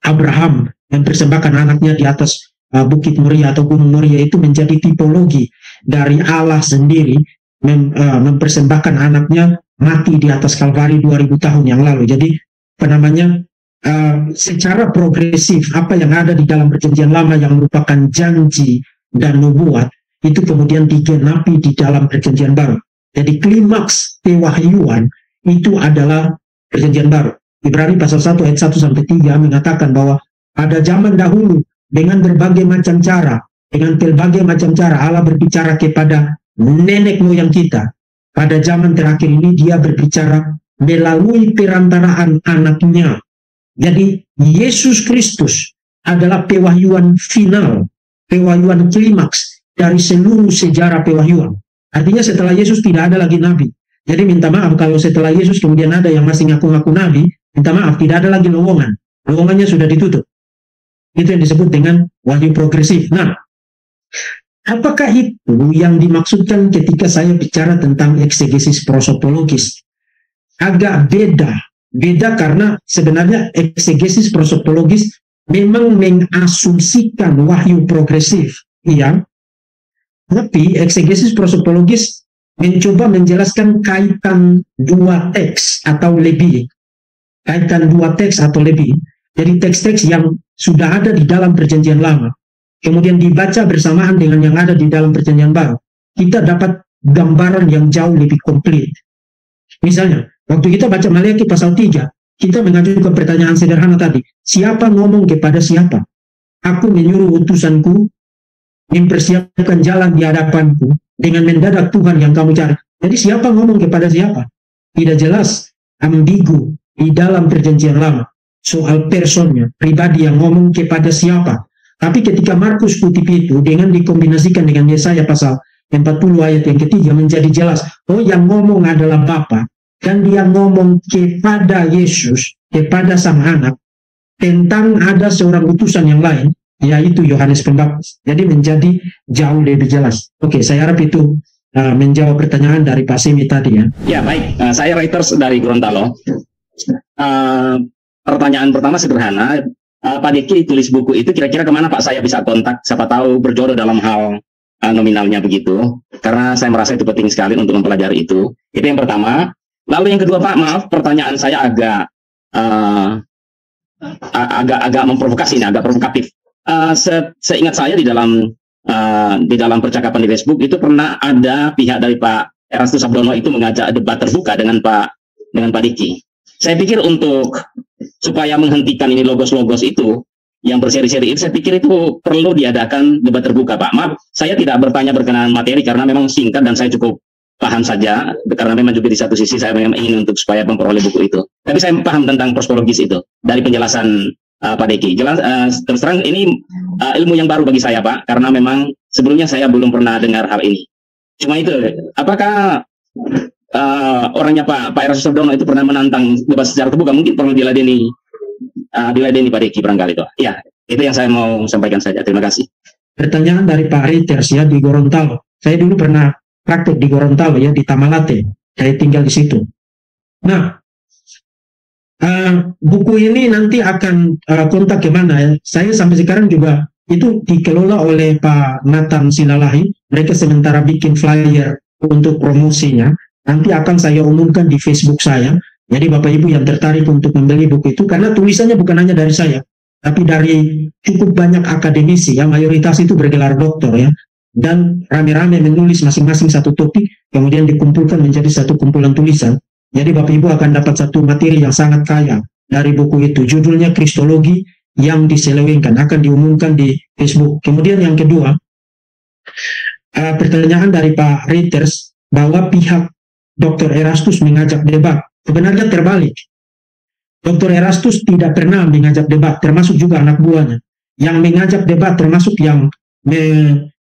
Abraham mempersembahkan anaknya di atas Bukit Moria atau Gunung Moria, itu menjadi tipologi dari Allah sendiri mempersembahkan anaknya mati di atas Kalvari 2000 tahun yang lalu. Jadi secara progresif apa yang ada di dalam perjanjian lama yang merupakan janji dan nubuat itu kemudian digenapi di dalam perjanjian baru. Jadi klimaks pewahyuan itu adalah perjanjian baru. Ibrani pasal 1 ayat 1 sampai 3 mengatakan bahwa pada zaman dahulu dengan berbagai macam cara Allah berbicara kepada nenek moyang kita. Pada zaman terakhir ini dia berbicara melalui perantaraan anaknya. Jadi Yesus Kristus adalah pewahyuan final, pewahyuan klimaks dari seluruh sejarah pewahyuan. Artinya setelah Yesus tidak ada lagi nabi. Jadi minta maaf kalau setelah Yesus kemudian ada yang masih ngaku-ngaku nabi, minta maaf, tidak ada lagi lowongan. Lowongannya sudah ditutup. Itu yang disebut dengan wahyu progresif. Nah, apakah itu yang dimaksudkan ketika saya bicara tentang eksegesis prosopologis? Agak beda karena sebenarnya eksegesis prosopologis memang mengasumsikan wahyu progresif, iya. Tapi eksegesis prosopologis mencoba menjelaskan kaitan dua teks atau lebih. Jadi teks-teks yang sudah ada di dalam perjanjian lama, kemudian dibaca bersamaan dengan yang ada di dalam perjanjian baru, kita dapat gambaran yang jauh lebih komplit. Misalnya, waktu kita baca Maleakhi pasal 3, kita mengajukan pertanyaan sederhana tadi, siapa ngomong kepada siapa? Aku menyuruh utusanku mempersiapkan jalan di hadapanku, dengan mendadak Tuhan yang kamu cari. Jadi siapa ngomong kepada siapa? Tidak jelas, ambigu di dalam perjanjian lama. Soal personnya, pribadi yang ngomong kepada siapa. Tapi ketika Markus kutip itu dengan dikombinasikan dengan Yesaya pasal 40 ayat yang ketiga menjadi jelas, oh yang ngomong adalah Bapa, dan dia ngomong kepada Yesus, kepada sang anak, tentang ada seorang utusan yang lain, yaitu Yohanes Pembaptis. Jadi menjadi jauh lebih jelas. Oke, saya harap itu menjawab pertanyaan dari Pak Semi tadi ya. Ya baik, saya Reuters dari Gorontalo. Pertanyaan pertama sederhana, Pak Deki tulis buku itu kira-kira kemana Pak saya bisa kontak, siapa tahu berjodoh dalam hal nominalnya begitu, karena saya merasa itu penting sekali untuk mempelajari itu yang pertama. Lalu yang kedua Pak, maaf pertanyaan saya agak memprovokasi, agak provokatif. Seingat saya di dalam percakapan di Facebook itu pernah ada pihak dari Pak Erastus Sabdono itu mengajak debat terbuka dengan Pak Diki. Saya pikir supaya menghentikan ini logos-logos itu yang berseri-seri itu, saya pikir itu perlu diadakan debat terbuka Pak. Maaf, saya tidak bertanya berkenaan materi karena memang singkat dan saya cukup paham saja, karena memang juga di satu sisi saya memang ingin untuk supaya memperoleh buku itu. Tapi saya paham tentang prosopologis itu dari penjelasan Pak Deki. Terus terang ini ilmu yang baru bagi saya Pak, karena memang sebelumnya saya belum pernah dengar hal ini. Cuma itu, apakah orangnya Pak Erastus Sabdono itu pernah menantang debat secara terbuka? Mungkin perlu diladeni Pak Deki barangkali itu. Ya, itu yang saya mau sampaikan saja. Terima kasih. Pertanyaan dari Pak Reuters ya di Gorontalo. Saya dulu pernah praktek di Gorontalo ya, di Tamalate. Saya tinggal di situ. Nah, buku ini nanti akan kontak kemana ya? Saya sampai sekarang juga itu dikelola oleh Pak Nathan Silalahi. Mereka sementara bikin flyer untuk promosinya. Nanti akan saya umumkan di Facebook saya. Jadi Bapak Ibu yang tertarik untuk membeli buku itu, karena tulisannya bukan hanya dari saya, tapi dari cukup banyak akademisi yang mayoritas itu bergelar doktor ya, dan rame-rame menulis masing-masing satu topik, kemudian dikumpulkan menjadi satu kumpulan tulisan. Jadi Bapak Ibu akan dapat satu materi yang sangat kaya dari buku itu. Judulnya Kristologi yang diselewengkan, akan diumumkan di Facebook. Kemudian yang kedua, pertanyaan dari Pak Reuters bahwa pihak Dr. Erastus mengajak debat. Sebenarnya terbalik. Dr. Erastus tidak pernah mengajak debat, termasuk juga anak buahnya. Yang mengajak debat termasuk yang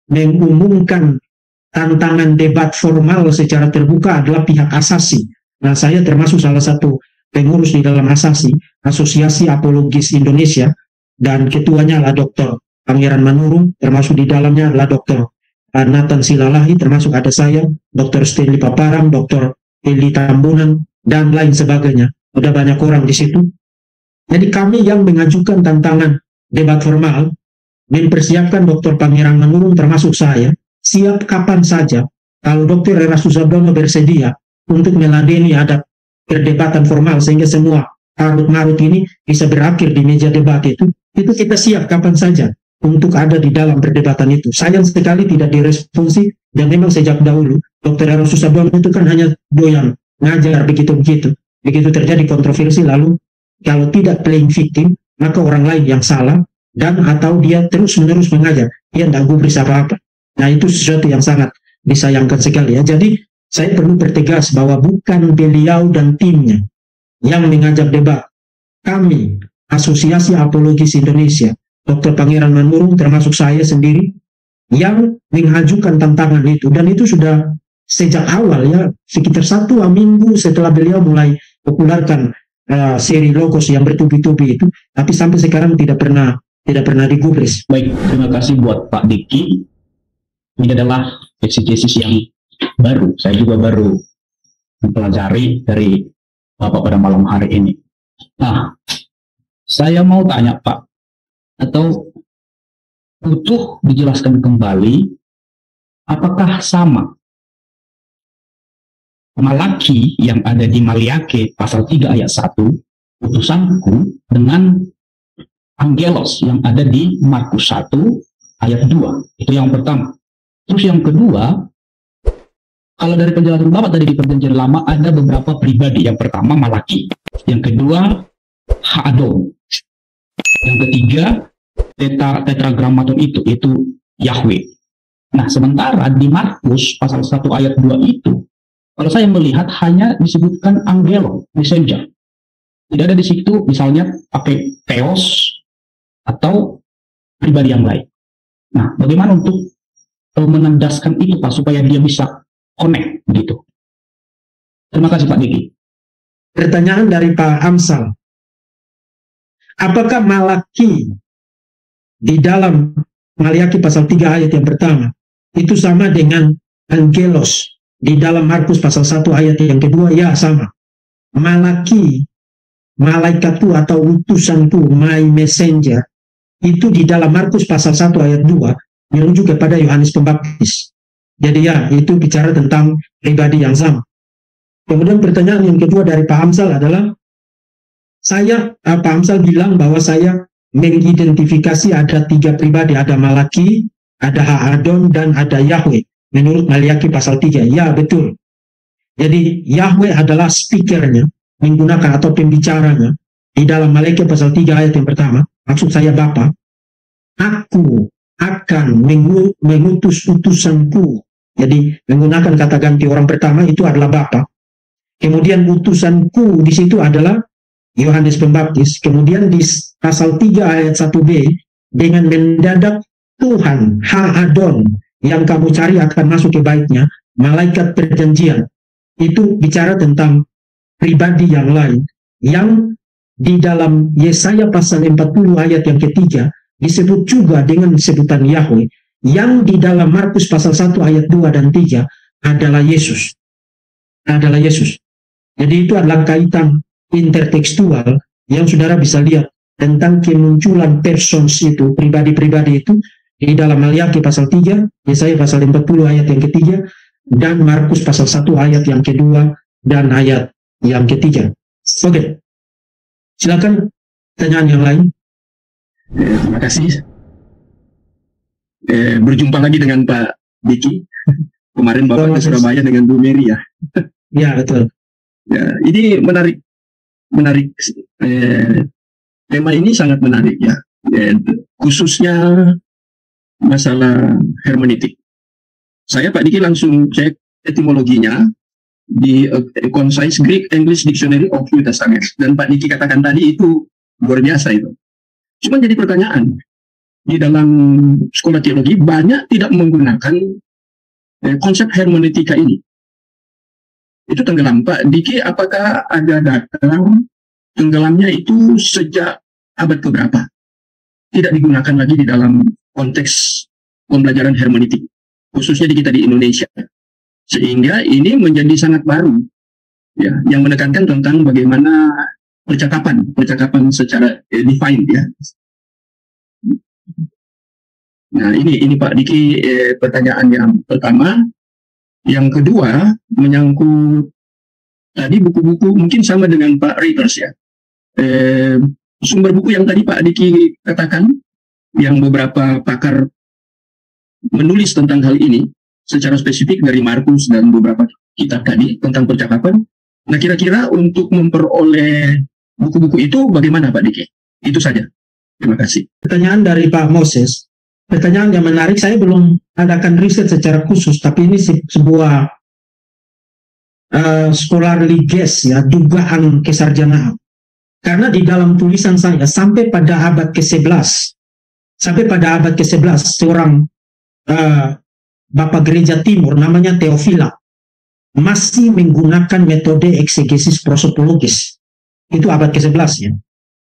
mengumumkan tantangan debat formal secara terbuka adalah pihak Asasi. Nah, saya termasuk salah satu pengurus di dalam Asasi, Asosiasi Apologis Indonesia, dan ketuanya adalah Dr. Pangeran Manurung, termasuk di dalamnya adalah Dr. Nathan Silalahi, termasuk ada saya, Dr. Stanley Paparam, Dr. Eli Tambunan, dan lain sebagainya. Udah banyak orang di situ. Jadi kami yang mengajukan tantangan debat formal, mempersiapkan Dr. Pangeran Manurung termasuk saya, siap kapan saja kalau Dr. Erastus Sabdono bersedia untuk meladeni ada perdebatan formal sehingga semua karut-marut ini bisa berakhir di meja debat itu kita siap kapan saja untuk ada di dalam perdebatan itu. Sayang sekali tidak diresponsi, dan memang sejak dahulu Dr. Erastus Sabdono itu kan hanya doyan ngajar begitu-begitu. Begitu terjadi kontroversi, lalu kalau tidak playing victim, maka orang lain yang salah, dan atau dia terus-menerus mengajar, dia tidak gubris apa-apa. Nah, itu sesuatu yang sangat disayangkan sekali ya. Jadi saya perlu bertegas bahwa bukan beliau dan timnya yang mengajak debat. Kami, Asosiasi Apologis Indonesia, Dr. Pangeran Manurung termasuk saya sendiri, yang mengajukan tantangan itu. Dan itu sudah sejak awal ya, sekitar 1 minggu setelah beliau mulai populerkan seri logos yang bertubi-tubi itu, tapi sampai sekarang tidak pernah digubris. Baik, terima kasih buat Pak Diki. Ini adalah eksegesis yang baru. Saya juga baru mempelajari dari Bapak pada malam hari ini. Nah, saya mau tanya Pak, atau butuh dijelaskan kembali, apakah sama Malaki yang ada di Maliake pasal 3 ayat 1, utusanku, dengan Angelos yang ada di Markus 1 ayat 2. Itu yang pertama. Terus yang kedua, kalau dari penjelasan Bapak tadi di Perjanjian Lama ada beberapa pribadi. Yang pertama Malaki, yang kedua Haadon, yang ketiga tetragramaton itu Yahweh. Nah, sementara di Markus pasal 1 ayat 2 itu, kalau saya melihat hanya disebutkan angelo, messenger. Tidak ada di situ misalnya pakai theos atau pribadi yang lain. Nah, bagaimana untuk menandaskan itu Pak, supaya dia bisa connect gitu? Terima kasih Pak Diki. Pertanyaan dari Pak Amsal. Apakah Malaki di dalam Maliaki pasal 3 ayat yang pertama itu sama dengan Angelos di dalam Markus pasal 1 ayat yang kedua? Ya, sama. Malaki, malaikatku atau utusanku, my messenger, itu di dalam Markus pasal 1 ayat 2 merujuk kepada Yohanes Pembaptis. Jadi ya, itu bicara tentang pribadi yang sama. Kemudian pertanyaan yang kedua dari Pak Amsal adalah, Pak Amsal bilang bahwa saya mengidentifikasi ada 3 pribadi, ada Malaki, ada Haadon, dan ada Yahweh menurut Maliaki pasal 3. Ya, betul. Jadi Yahweh adalah speakernya, menggunakan atau pembicaranya di dalam Maliaki pasal 3 ayat yang pertama. Maksud saya Bapa, aku akan mengutus utusanku. Jadi menggunakan kata ganti orang pertama itu adalah Bapa. Kemudian utusanku di situ adalah Yohanes Pembaptis. Kemudian di pasal 3 ayat 1b, dengan mendadak Tuhan Haadon yang kamu cari akan masuk ke baitnya, malaikat perjanjian. Itu bicara tentang pribadi yang lain, yang di dalam Yesaya pasal 40 ayat yang ketiga disebut juga dengan sebutan Yahweh, yang di dalam Markus pasal 1 ayat 2 dan 3 adalah Yesus. Adalah Yesus. Jadi itu adalah kaitan intertekstual yang saudara bisa lihat tentang kemunculan persons itu, pribadi-pribadi itu di dalam Maliaki pasal 3, Yesaya pasal 40 ayat yang ketiga, dan Markus pasal 1 ayat yang kedua dan ayat yang ketiga. Oke. Silakan pertanyaan yang lain. Terima kasih. Berjumpa lagi dengan Pak Diki. Kemarin Bapak ke Surabaya dengan Bu Mary ya. Ya, betul. Ya, ini menarik. Tema ini sangat menarik ya. Khususnya masalah hermeneutik. Saya Pak Diki langsung cek etimologinya di Concise Greek English Dictionary of New Testament, dan Pak Diki katakan tadi itu luar biasa itu. Cuma jadi pertanyaan, di dalam sekolah teologi banyak tidak menggunakan konsep hermeneutika ini. Itu tenggelam. Pak Diki, apakah ada data tenggelamnya itu sejak abad keberapa? tidak digunakan lagi di dalam konteks pembelajaran hermeneutik, khususnya di kita di Indonesia. Sehingga ini menjadi sangat baru, ya, yang menekankan tentang bagaimana percakapan secara defined, ya. Nah, ini Pak Diki, pertanyaan yang pertama. Yang kedua, menyangkut tadi buku-buku, mungkin sama dengan Pak Reuters, ya. Sumber buku yang tadi Pak Diki katakan, yang beberapa pakar menulis tentang hal ini, secara spesifik dari Markus dan beberapa kitab tadi tentang percakapan. Nah, kira-kira untuk memperoleh buku-buku itu bagaimana Pak Diki? Itu saja. Terima kasih. Pertanyaan dari Pak Moses. Pertanyaan yang menarik, saya belum adakan riset secara khusus, tapi ini sebuah scholarly guess, ya, dugaan kesarjanaan. Karena di dalam tulisan saya, sampai pada abad ke-11, seorang Bapak Gereja Timur, namanya Theophila, masih menggunakan metode eksegesis prosopologis. Itu abad ke-11, ya.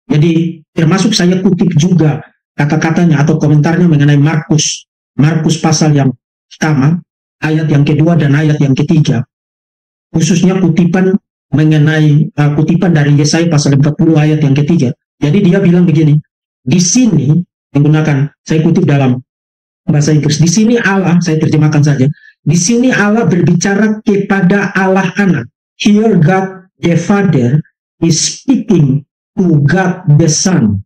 Jadi, termasuk saya kutip juga kata-katanya atau komentarnya mengenai Markus pasal yang pertama, ayat yang kedua dan ayat yang ketiga, khususnya kutipan mengenai kutipan dari Yesaya pasal 40 ayat yang ketiga. Jadi dia bilang begini, di sini menggunakan, saya kutip dalam bahasa Inggris, di sini Allah, saya terjemahkan saja, di sini Allah berbicara kepada Allah Anak. Here God the Father is speaking to God the Son.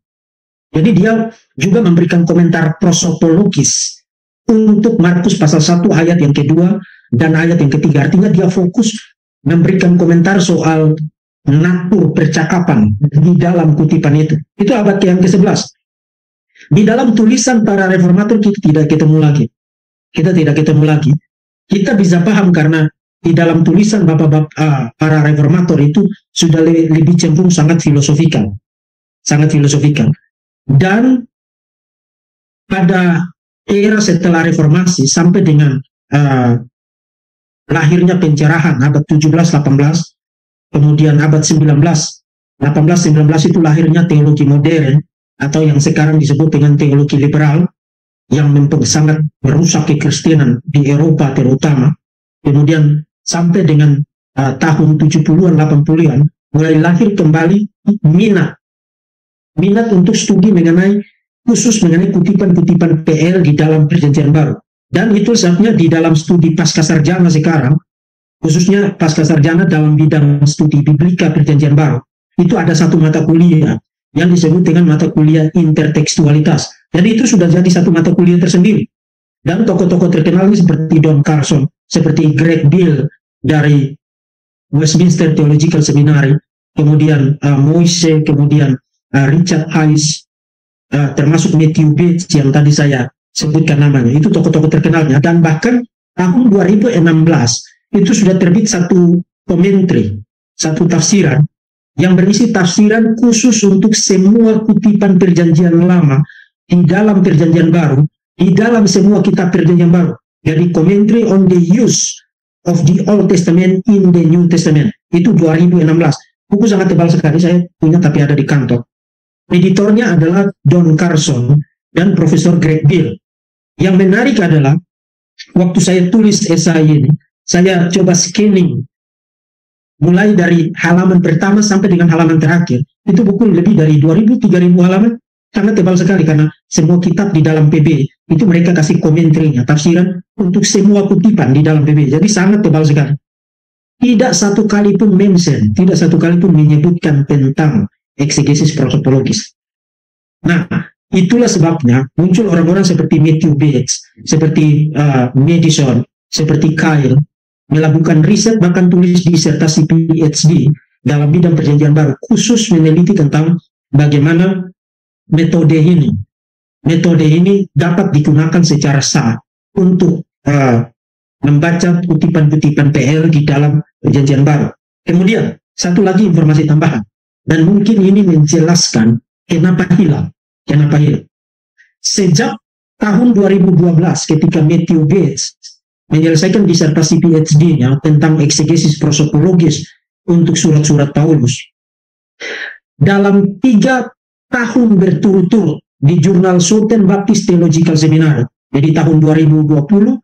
Jadi dia juga memberikan komentar prosopologis untuk Markus pasal 1 ayat yang kedua dan ayat yang ketiga. Artinya dia fokus memberikan komentar soal natur percakapan di dalam kutipan itu. Itu abad yang ke-11. Di dalam tulisan para reformator kita tidak ketemu lagi. Kita bisa paham karena di dalam tulisan bapak-bapak para reformator itu sudah lebih cenderung sangat filosofikal. Dan pada era setelah reformasi sampai dengan lahirnya pencerahan abad 17-18, kemudian abad 18-19 itu lahirnya teologi modern atau yang sekarang disebut dengan teologi liberal yang sangat merusak kekristenan di Eropa terutama. Kemudian sampai dengan tahun 70-an 80-an mulai lahir kembali minat untuk studi khusus mengenai kutipan-kutipan PL di dalam Perjanjian Baru. Dan itu sebabnya di dalam studi pascasarjana sekarang, khususnya pascasarjana dalam bidang studi biblika Perjanjian Baru, itu ada satu mata kuliah yang disebut dengan mata kuliah intertekstualitas. Jadi itu sudah jadi satu mata kuliah tersendiri. Dan tokoh-tokoh terkenal seperti Don Carson, seperti Greg Beale dari Westminster Theological Seminary, kemudian Moise, kemudian Richard Hayes, termasuk Matthew Bates yang tadi saya sebutkan namanya, itu tokoh-tokoh terkenalnya. Dan bahkan tahun 2016 itu sudah terbit satu komentari, satu tafsiran yang berisi tafsiran khusus untuk semua kutipan Perjanjian Lama di dalam Perjanjian Baru, di dalam semua kitab Perjanjian Baru. Jadi Commentary on the Use of the Old Testament in the New Testament, itu 2016. Buku sangat tebal sekali, saya punya tapi ada di kantor. Editornya adalah Don Carson dan Profesor Greg Beale. Yang menarik adalah, waktu saya tulis esai ini, saya coba scanning, mulai dari halaman pertama sampai dengan halaman terakhir. Itu buku lebih dari 2.000-3.000 halaman, sangat tebal sekali, karena semua kitab di dalam PB, itu mereka kasih komentarnya, tafsiran untuk semua kutipan di dalam PB. Jadi sangat tebal sekali. Tidak satu kali pun mention, tidak satu kali pun menyebutkan tentang eksegesis prosopologis. Nah, itulah sebabnya muncul orang-orang seperti Matthew Bates, seperti Madison, seperti Kyle, melakukan riset, bahkan tulis disertasi PhD dalam bidang Perjanjian Baru, khusus meneliti tentang bagaimana metode ini dapat digunakan secara sah untuk membaca kutipan-kutipan PL di dalam Perjanjian Baru. Kemudian, satu lagi informasi tambahan. Dan mungkin ini menjelaskan kenapa hilang. Sejak tahun 2012 ketika Matthew Bates menyelesaikan disertasi PhD-nya tentang eksegesis prosopologis untuk surat-surat Paulus, dalam 3 tahun berturut-turut di jurnal Southern Baptist Theological Seminary. Jadi tahun 2020, 2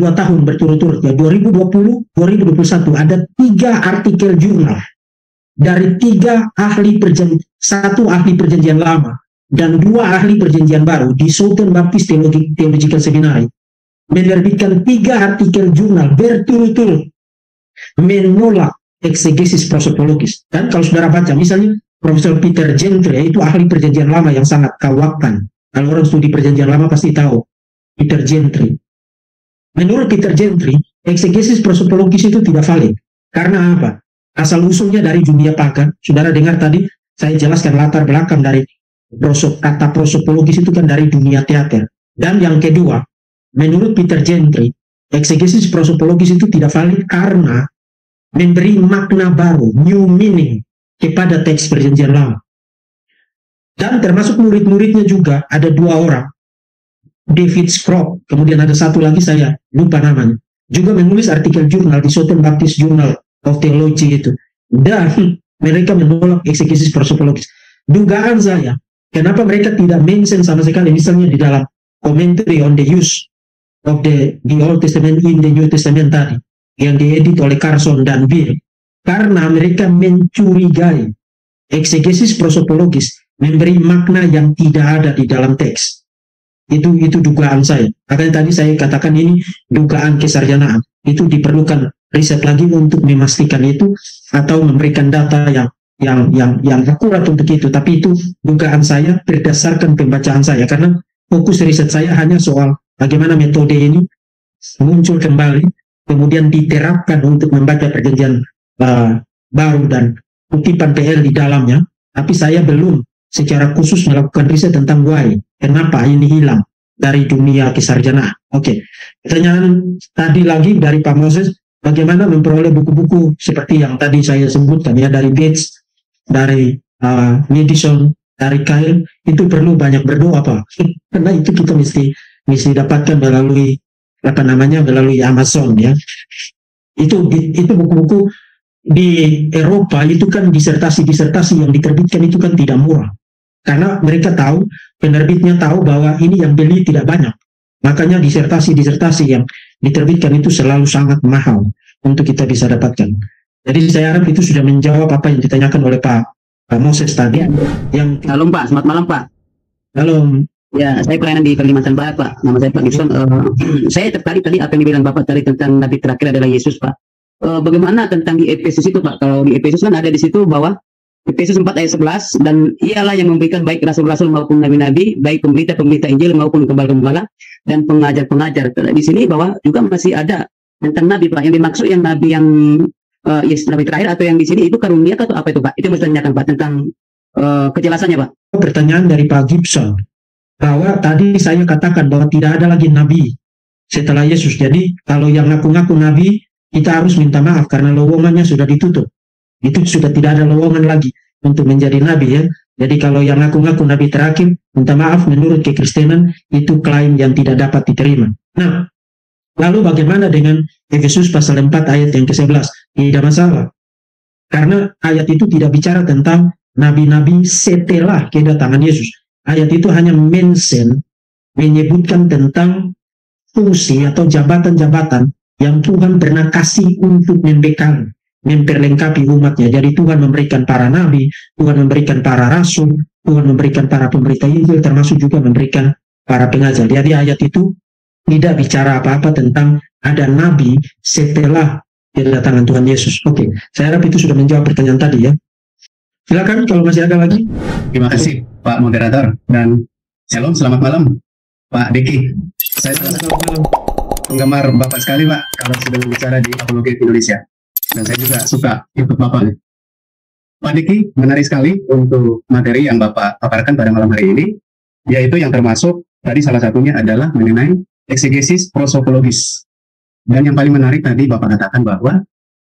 tahun berturut-turut ya, 2020, 2021 ada 3 artikel jurnal dari 3 ahli perjanjian, 1 ahli perjanjian lama dan 2 ahli perjanjian baru di Southern Baptist Theological Seminary menerbitkan 3 artikel jurnal berturut-turut menolak eksegesis prosopologis. Dan kalau saudara baca, misalnya Profesor Peter Gentry, itu ahli perjanjian lama yang sangat kawakan. Kalau orang studi perjanjian lama pasti tahu Peter Gentry. Menurut Peter Gentry, eksegesis prosopologis itu tidak valid. Karena apa? Asal usulnya dari dunia pagan. Saudara dengar tadi saya jelaskan latar belakang dari kata prosopologis itu kan dari dunia teater. Dan yang kedua, menurut Peter Gentry, eksegesis prosopologis itu tidak valid karena memberi makna baru, new meaning kepada teks perjanjian lama. Dan termasuk murid-muridnya juga ada 2 orang, David Scrop, kemudian ada 1 lagi saya lupa namanya, juga menulis artikel jurnal di Southern Baptist Journal of Theology itu, dan mereka menolak eksegesis prosopologis. Dugaan saya, kenapa mereka tidak mention sama sekali misalnya di dalam commentary on the use of the Old Testament in the New Testament tadi, yang diedit oleh Carson dan Bill, karena mereka mencurigai eksegesis prosopologis memberi makna yang tidak ada di dalam teks. Itu dugaan saya. Makanya tadi saya katakan ini dugaan kesarjanaan. Itu diperlukan riset lagi untuk memastikan itu atau memberikan data yang akurat untuk itu. Tapi itu dugaan saya berdasarkan pembacaan saya, karena fokus riset saya hanya soal bagaimana metode ini muncul kembali, kemudian diterapkan untuk membaca perjanjian baru dan kutipan PL di dalamnya, tapi saya belum secara khusus melakukan riset tentang why, kenapa ini hilang dari dunia kesarjanaan. Oke. Pertanyaan tadi lagi dari Pak Moses, bagaimana memperoleh buku-buku seperti yang tadi saya sebutkan ya, dari Bates, dari Madison, dari Kyle, itu perlu banyak berdoa Pak, karena itu kita mesti dapatkan melalui melalui Amazon ya. Itu buku-buku di Eropa itu kan disertasi yang diterbitkan itu kan tidak murah, karena mereka tahu, penerbitnya tahu bahwa ini yang beli tidak banyak, makanya disertasi yang diterbitkan itu selalu sangat mahal untuk kita bisa dapatkan. Jadi saya harap itu sudah menjawab apa yang ditanyakan oleh Pak Moses tadi. Yang halo Pak, selamat malam Pak. Halo. Ya, saya pelayanan di Kalimantan Barat, Pak. Nama saya Pak Gibson. Saya tertarik tadi apa yang dibilang Bapak tadi tentang Nabi terakhir adalah Yesus, Pak. Bagaimana tentang di Efesus itu, Pak? Kalau di Efesus kan ada di situ bahwa Efesus 4 ayat 11, dan ialah yang memberikan baik rasul-rasul maupun nabi-nabi, baik pemberita-pemberita Injil maupun gembala-gembala dan pengajar-pengajar. Di sini bahwa juga masih ada tentang nabi, Pak. Yang dimaksud yang nabi yang Yesus nabi terakhir, atau yang di sini itu karunia atau apa itu, Pak? Itu yang ditanyakan, Pak, tentang kejelasannya, Pak. Pertanyaan dari Pak Gibson, bahwa tadi saya katakan bahwa tidak ada lagi nabi setelah Yesus. Jadi kalau yang ngaku-ngaku nabi, kita harus minta maaf karena lowongannya sudah ditutup. Itu sudah tidak ada lowongan lagi untuk menjadi nabi ya. Jadi kalau yang ngaku-ngaku nabi terakhir, minta maaf, menurut kekristenan itu klaim yang tidak dapat diterima. Nah, lalu bagaimana dengan Efesus pasal 4 ayat yang ke-11? Tidak masalah, karena ayat itu tidak bicara tentang nabi-nabi setelah kedatangan Yesus. Ayat itu hanya menyebutkan tentang fungsi atau jabatan-jabatan yang Tuhan pernah kasih untuk memperlengkapi umatnya. Jadi Tuhan memberikan para nabi, Tuhan memberikan para rasul, Tuhan memberikan para pemberita Injil, termasuk juga memberikan para pengajar. Jadi ayat itu tidak bicara apa-apa tentang ada nabi setelah kedatangan Tuhan Yesus. Oke, saya harap itu sudah menjawab pertanyaan tadi ya. Silakan kalau masih ada lagi. Terima kasih Pak Moderator, dan shalom, selamat malam Pak Diki. Saya penggemar Bapak sekali Pak kalau sudah berbicara di Apologet Indonesia, dan saya juga suka ikut Bapak. Pak Diki, menarik sekali untuk materi yang Bapak paparkan pada malam hari ini, yaitu yang termasuk tadi salah satunya adalah mengenai eksegesis prosopologis. Dan yang paling menarik tadi Bapak katakan bahwa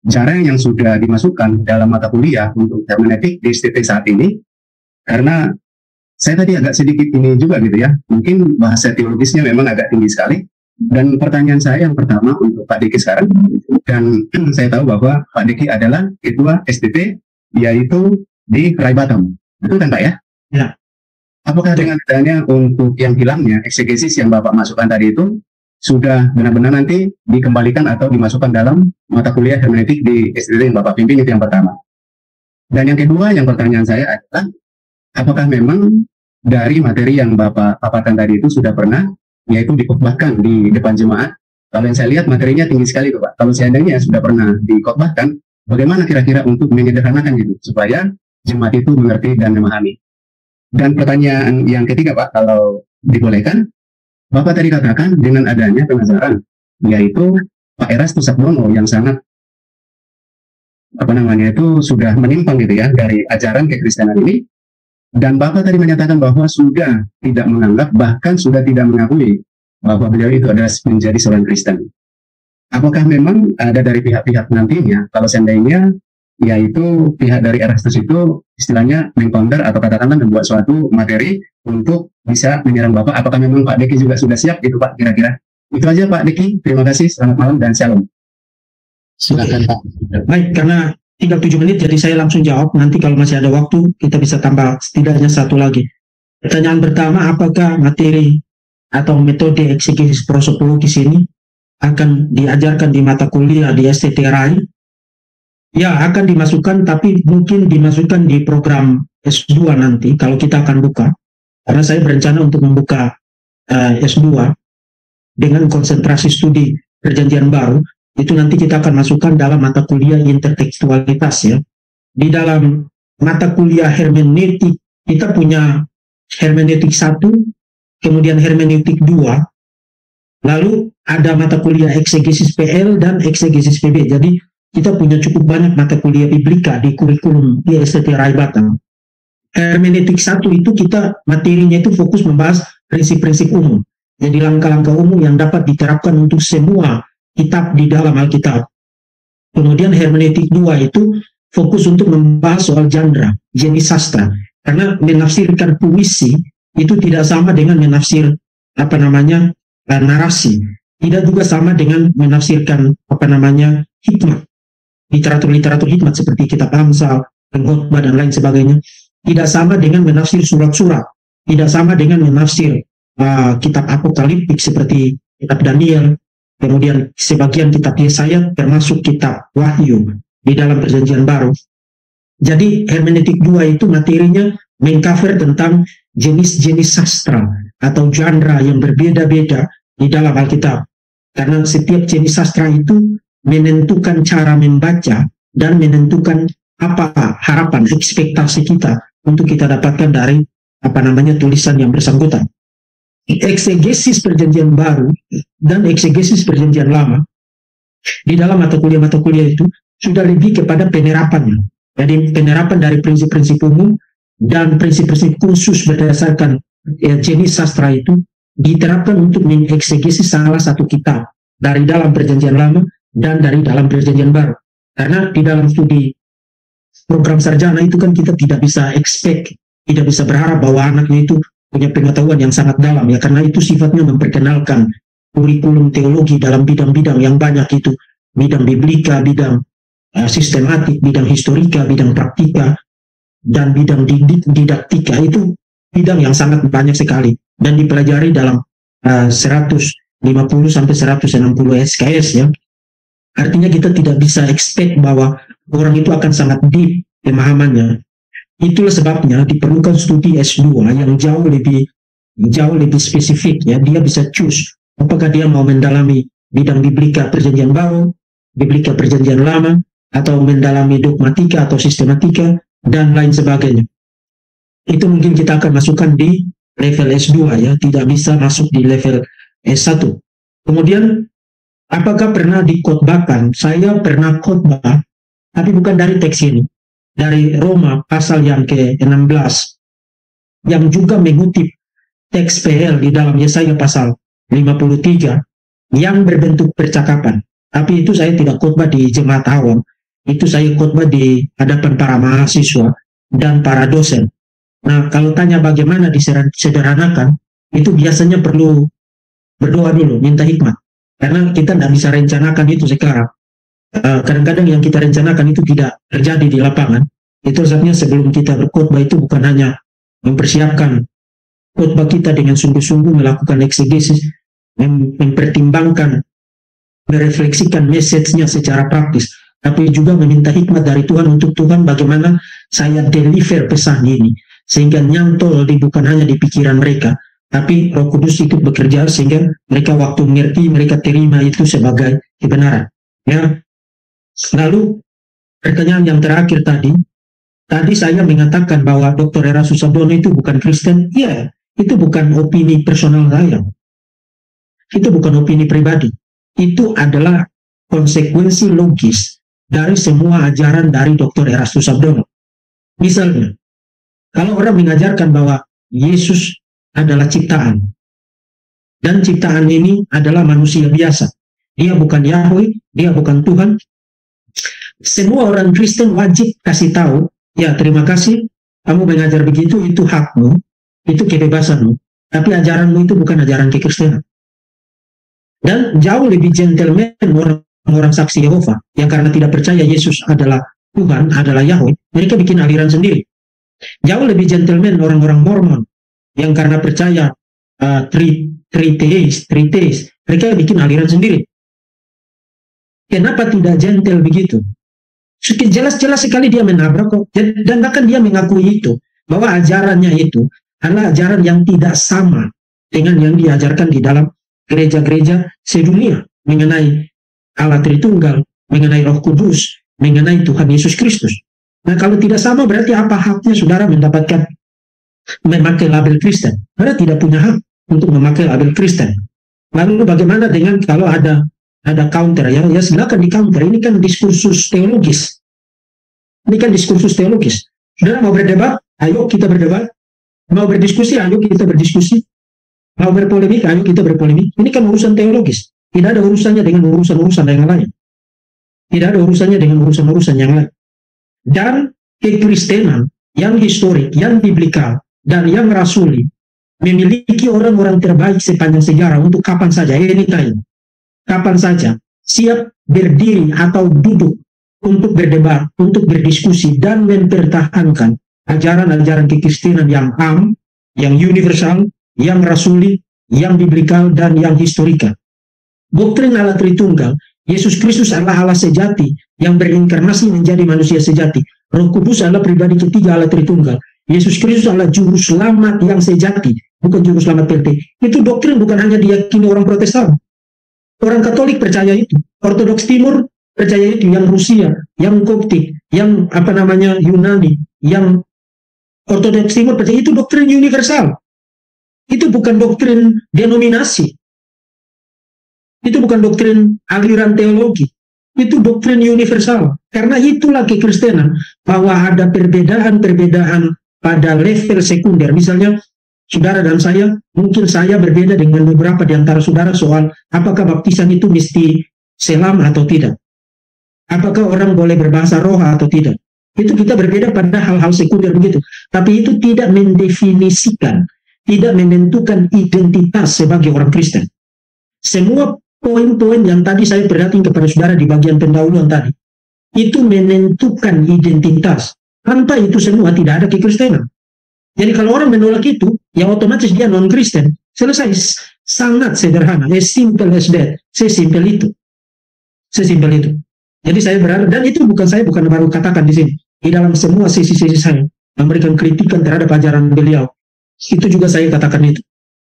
cara yang sudah dimasukkan dalam mata kuliah untuk hermeneutik di STT saat ini, karena saya tadi agak sedikit ini juga gitu ya, mungkin bahasa teologisnya memang agak tinggi sekali. Dan pertanyaan saya yang pertama untuk Pak Diki sekarang, dan saya tahu bahwa Pak Diki adalah ketua STT, yaitu di Rai Batam, betul kan Pak ya? Ya. Apakah dengan adanya untuk yang hilangnya eksegesis yang Bapak masukkan tadi itu sudah benar-benar nanti dikembalikan atau dimasukkan dalam mata kuliah hermeneutik di SDT yang Bapak pimpin? Itu yang pertama. Dan yang kedua, yang pertanyaan saya adalah, apakah memang dari materi yang Bapak paparkan tadi itu sudah pernah, yaitu dikhotbahkan di depan jemaat? Kalau yang saya lihat materinya tinggi sekali, Pak. Kalau seandainya sudah pernah dikhotbahkan, bagaimana kira-kira untuk menyederhanakan gitu, supaya jemaat itu mengerti dan memahami? Dan pertanyaan yang ketiga, Pak, kalau dibolehkan, Bapak tadi katakan dengan adanya pengajaran, yaitu Pak Erastus Sabdono yang sangat itu sudah menyimpang gitu ya dari ajaran kekristenan ini, dan Bapak tadi menyatakan bahwa sudah tidak menganggap, bahkan sudah tidak mengakui bahwa beliau itu adalah menjadi seorang Kristen. Apakah memang ada dari pihak-pihak nantinya, kalau seandainya yaitu pihak dari Erastus itu istilahnya mengcounter atau katakanlah membuat suatu materi untuk bisa menyerang Bapak, apakah memang Pak Deki juga sudah siap gitu Pak kira-kira? Itu aja Pak Deki, terima kasih, selamat malam dan shalom. Silakan Pak. Baik, karena tinggal 7 menit, jadi saya langsung jawab. Nanti kalau masih ada waktu, kita bisa tambah setidaknya satu lagi. Pertanyaan pertama, apakah materi atau metode eksegesis prosopologis ini akan diajarkan di mata kuliah di STT-RAI? Ya, akan dimasukkan, tapi mungkin dimasukkan di program S2 nanti, kalau kita akan buka. Karena saya berencana untuk membuka S2 dengan konsentrasi studi Perjanjian Baru. Itu nanti kita akan masukkan dalam mata kuliah intertekstualitas ya. Di dalam mata kuliah hermeneutik, kita punya hermeneutik 1, kemudian hermeneutik 2, lalu ada mata kuliah eksegesis PL dan eksegesis PB. Jadi kita punya cukup banyak mata kuliah biblika di kurikulum di STT-RAI Batam. Hermeneutik 1 itu kita materinya itu fokus membahas prinsip-prinsip umum. Jadi langkah-langkah umum yang dapat diterapkan untuk semua kitab di dalam Alkitab. Kemudian hermeneutik 2 itu fokus untuk membahas soal genre, jenis sastra. Karena menafsirkan puisi itu tidak sama dengan menafsir narasi. Tidak juga sama dengan menafsirkan hikmat. Literatur-literatur hikmat seperti kitab Amsal, Pengkhotbah dan lain sebagainya. Tidak sama dengan menafsir surat-surat. Tidak sama dengan menafsir kitab apokaliptik seperti kitab Daniel. Kemudian sebagian kitab Yesaya termasuk kitab Wahyu di dalam Perjanjian Baru. Jadi hermeneutik 2 itu materinya mengcover tentang jenis-jenis sastra atau genre yang berbeda-beda di dalam Alkitab. Karena setiap jenis sastra itu menentukan cara membaca dan menentukan apa harapan, ekspektasi kita untuk kita dapatkan dari tulisan yang bersangkutan. Eksegesis Perjanjian Baru dan eksegesis Perjanjian Lama di dalam mata kuliah itu sudah lebih kepada penerapannya. Jadi penerapan dari prinsip-prinsip umum dan prinsip-prinsip khusus berdasarkan jenis sastra itu diterapkan untuk mengeksegesis salah satu kitab dari dalam Perjanjian Lama dan dari dalam Perjanjian Baru. Karena di dalam studi program sarjana itu kan kita tidak bisa tidak bisa berharap bahwa anaknya itu punya pengetahuan yang sangat dalam ya, karena itu sifatnya memperkenalkan kurikulum teologi dalam bidang-bidang yang banyak itu, bidang biblika, bidang sistematik, bidang historika, bidang praktika, dan bidang didaktika. Itu bidang yang sangat banyak sekali dan dipelajari dalam 150 sampai 160 SKS ya. Artinya kita tidak bisa expect bahwa orang itu akan sangat deep pemahamannya. Itulah sebabnya diperlukan studi S2 yang jauh lebih spesifik ya. Dia bisa choose apakah dia mau mendalami bidang biblika Perjanjian Baru, biblika Perjanjian Lama, atau mendalami dogmatika atau sistematika dan lain sebagainya. Itu mungkin kita akan masukkan di level S2 ya, tidak bisa masuk di level S1. Kemudian apakah pernah dikhotbahkan? Saya pernah khotbah, tapi bukan dari teks ini. Dari Roma pasal yang ke-16 yang juga mengutip teks PL di dalam Yesaya pasal 53 yang berbentuk percakapan. Tapi itu saya tidak khotbah di jemaat awam, itu saya khotbah di hadapan para mahasiswa dan para dosen. Nah, kalau tanya bagaimana disederhanakan, itu biasanya perlu berdoa dulu, minta hikmat. Karena kita tidak bisa rencanakan itu sekarang. Kadang-kadang yang kita rencanakan itu tidak terjadi di lapangan. Itu sebabnya sebelum kita berkhotbah itu bukan hanya mempersiapkan khotbah kita dengan sungguh-sungguh melakukan eksegesis, mempertimbangkan, merefleksikan message-nya secara praktis, tapi juga meminta hikmat dari Tuhan untuk Tuhan bagaimana saya deliver pesan ini, sehingga nyantol bukan hanya di pikiran mereka, tapi Roh Kudus ikut bekerja sehingga mereka waktu mengerti, mereka terima itu sebagai kebenaran. Ya. Lalu pertanyaan yang terakhir tadi saya mengatakan bahwa Dr. Erastus Sabdono itu bukan Kristen. Iya, itu bukan opini personal saya. Itu bukan opini pribadi. Itu adalah konsekuensi logis dari semua ajaran dari Dr. Erastus Sabdono. Misalnya, kalau orang mengajarkan bahwa Yesus adalah ciptaan, dan ciptaan ini adalah manusia biasa, dia bukan Yahweh, dia bukan Tuhan, semua orang Kristen wajib kasih tahu, ya terima kasih, kamu mengajar begitu, itu hakmu, itu kebebasanmu, tapi ajaranmu itu bukan ajaran kekristenan. Dan jauh lebih gentleman orang saksi Yehova, yang karena tidak percaya Yesus adalah Tuhan, adalah Yahweh, mereka bikin aliran sendiri. Jauh lebih gentleman orang-orang Mormon, yang karena percaya Triteis, mereka bikin aliran sendiri. Kenapa tidak gentle begitu? Jelas-jelas sekali dia menabrak kok. Dan bahkan dia mengakui itu, bahwa ajarannya itu adalah ajaran yang tidak sama dengan yang diajarkan di dalam gereja-gereja sedunia, mengenai Allah Tritunggal, mengenai Roh Kudus, mengenai Tuhan Yesus Kristus. Nah, kalau tidak sama berarti apa haknya saudara mendapatkan memakai label Kristen? Saudara tidak punya hak untuk memakai label Kristen. Lalu bagaimana dengan kalau ada counter, ya silakan di counter. Ini kan diskursus teologis. Saudara mau berdebat, ayo kita berdebat. Mau berdiskusi, ayo kita berdiskusi. Mau berpolemik, ayo kita berpolemik. Ini kan urusan teologis. Tidak ada urusannya dengan urusan-urusan yang lain. Tidak ada urusannya dengan urusan-urusan yang lain. Dan kekristenan yang historik, yang biblikal, dan yang rasuli memiliki orang-orang terbaik sepanjang sejarah untuk kapan saja, anytime, kapan saja, siap berdiri atau duduk untuk berdebat, untuk berdiskusi, dan mempertahankan ajaran-ajaran kekristenan yang am, yang universal, yang rasuli, yang biblikal, dan yang historikal. Doktrin Allah Tritunggal, Yesus Kristus adalah Allah sejati yang berinkarnasi menjadi manusia sejati. Roh Kudus adalah pribadi ketiga Allah Tritunggal. Yesus Kristus adalah juru selamat yang sejati, bukan juru selamat PT. Itu doktrin bukan hanya diyakini orang Protestan. Orang Katolik percaya itu, Ortodoks Timur percaya itu, yang Rusia, yang Koptik, yang Yunani, yang Ortodoks Timur percaya itu doktrin universal. Itu bukan doktrin denominasi. Itu bukan doktrin aliran teologi. Itu doktrin universal. Karena itulah kekristenan, bahwa ada perbedaan-perbedaan pada level sekunder. Misalnya, saudara dan saya, mungkin saya berbeda dengan beberapa di antara saudara soal apakah baptisan itu mesti selam atau tidak. Apakah orang boleh berbahasa roh atau tidak. Itu kita berbeda pada hal-hal sekunder begitu. Tapi itu tidak mendefinisikan, tidak menentukan identitas sebagai orang Kristen. Semua poin-poin yang tadi saya perhatikan kepada saudara di bagian pendahuluan tadi, itu menentukan identitas. Tanpa itu semua tidak ada kekristenan. Jadi kalau orang menolak itu, ya otomatis dia non-Kristen. Selesai. Sangat sederhana. As simple as that. Sesimpel itu. Jadi saya berharap, dan itu bukan baru katakan di sini. Di dalam semua sesi-sesi saya, memberikan kritikan terhadap ajaran beliau. Itu juga saya katakan itu.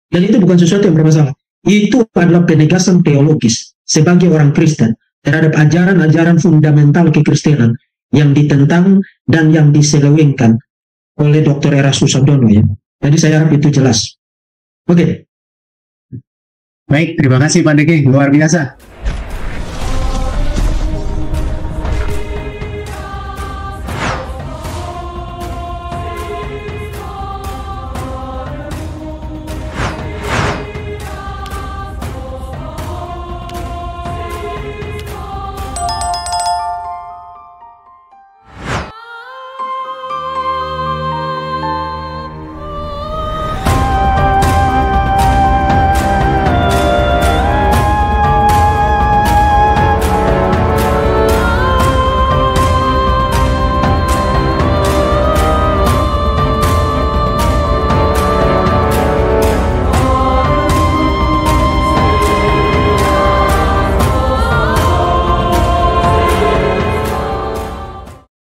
Dan itu bukan sesuatu yang bermasalah. Itu adalah penegasan teologis sebagai orang Kristen terhadap ajaran-ajaran fundamental kekristenan yang ditentang dan yang diselewengkan oleh Dr. Erastus Sabdono, ya. Jadi saya harap itu jelas. Oke. Baik, terima kasih Pak Diki, luar biasa.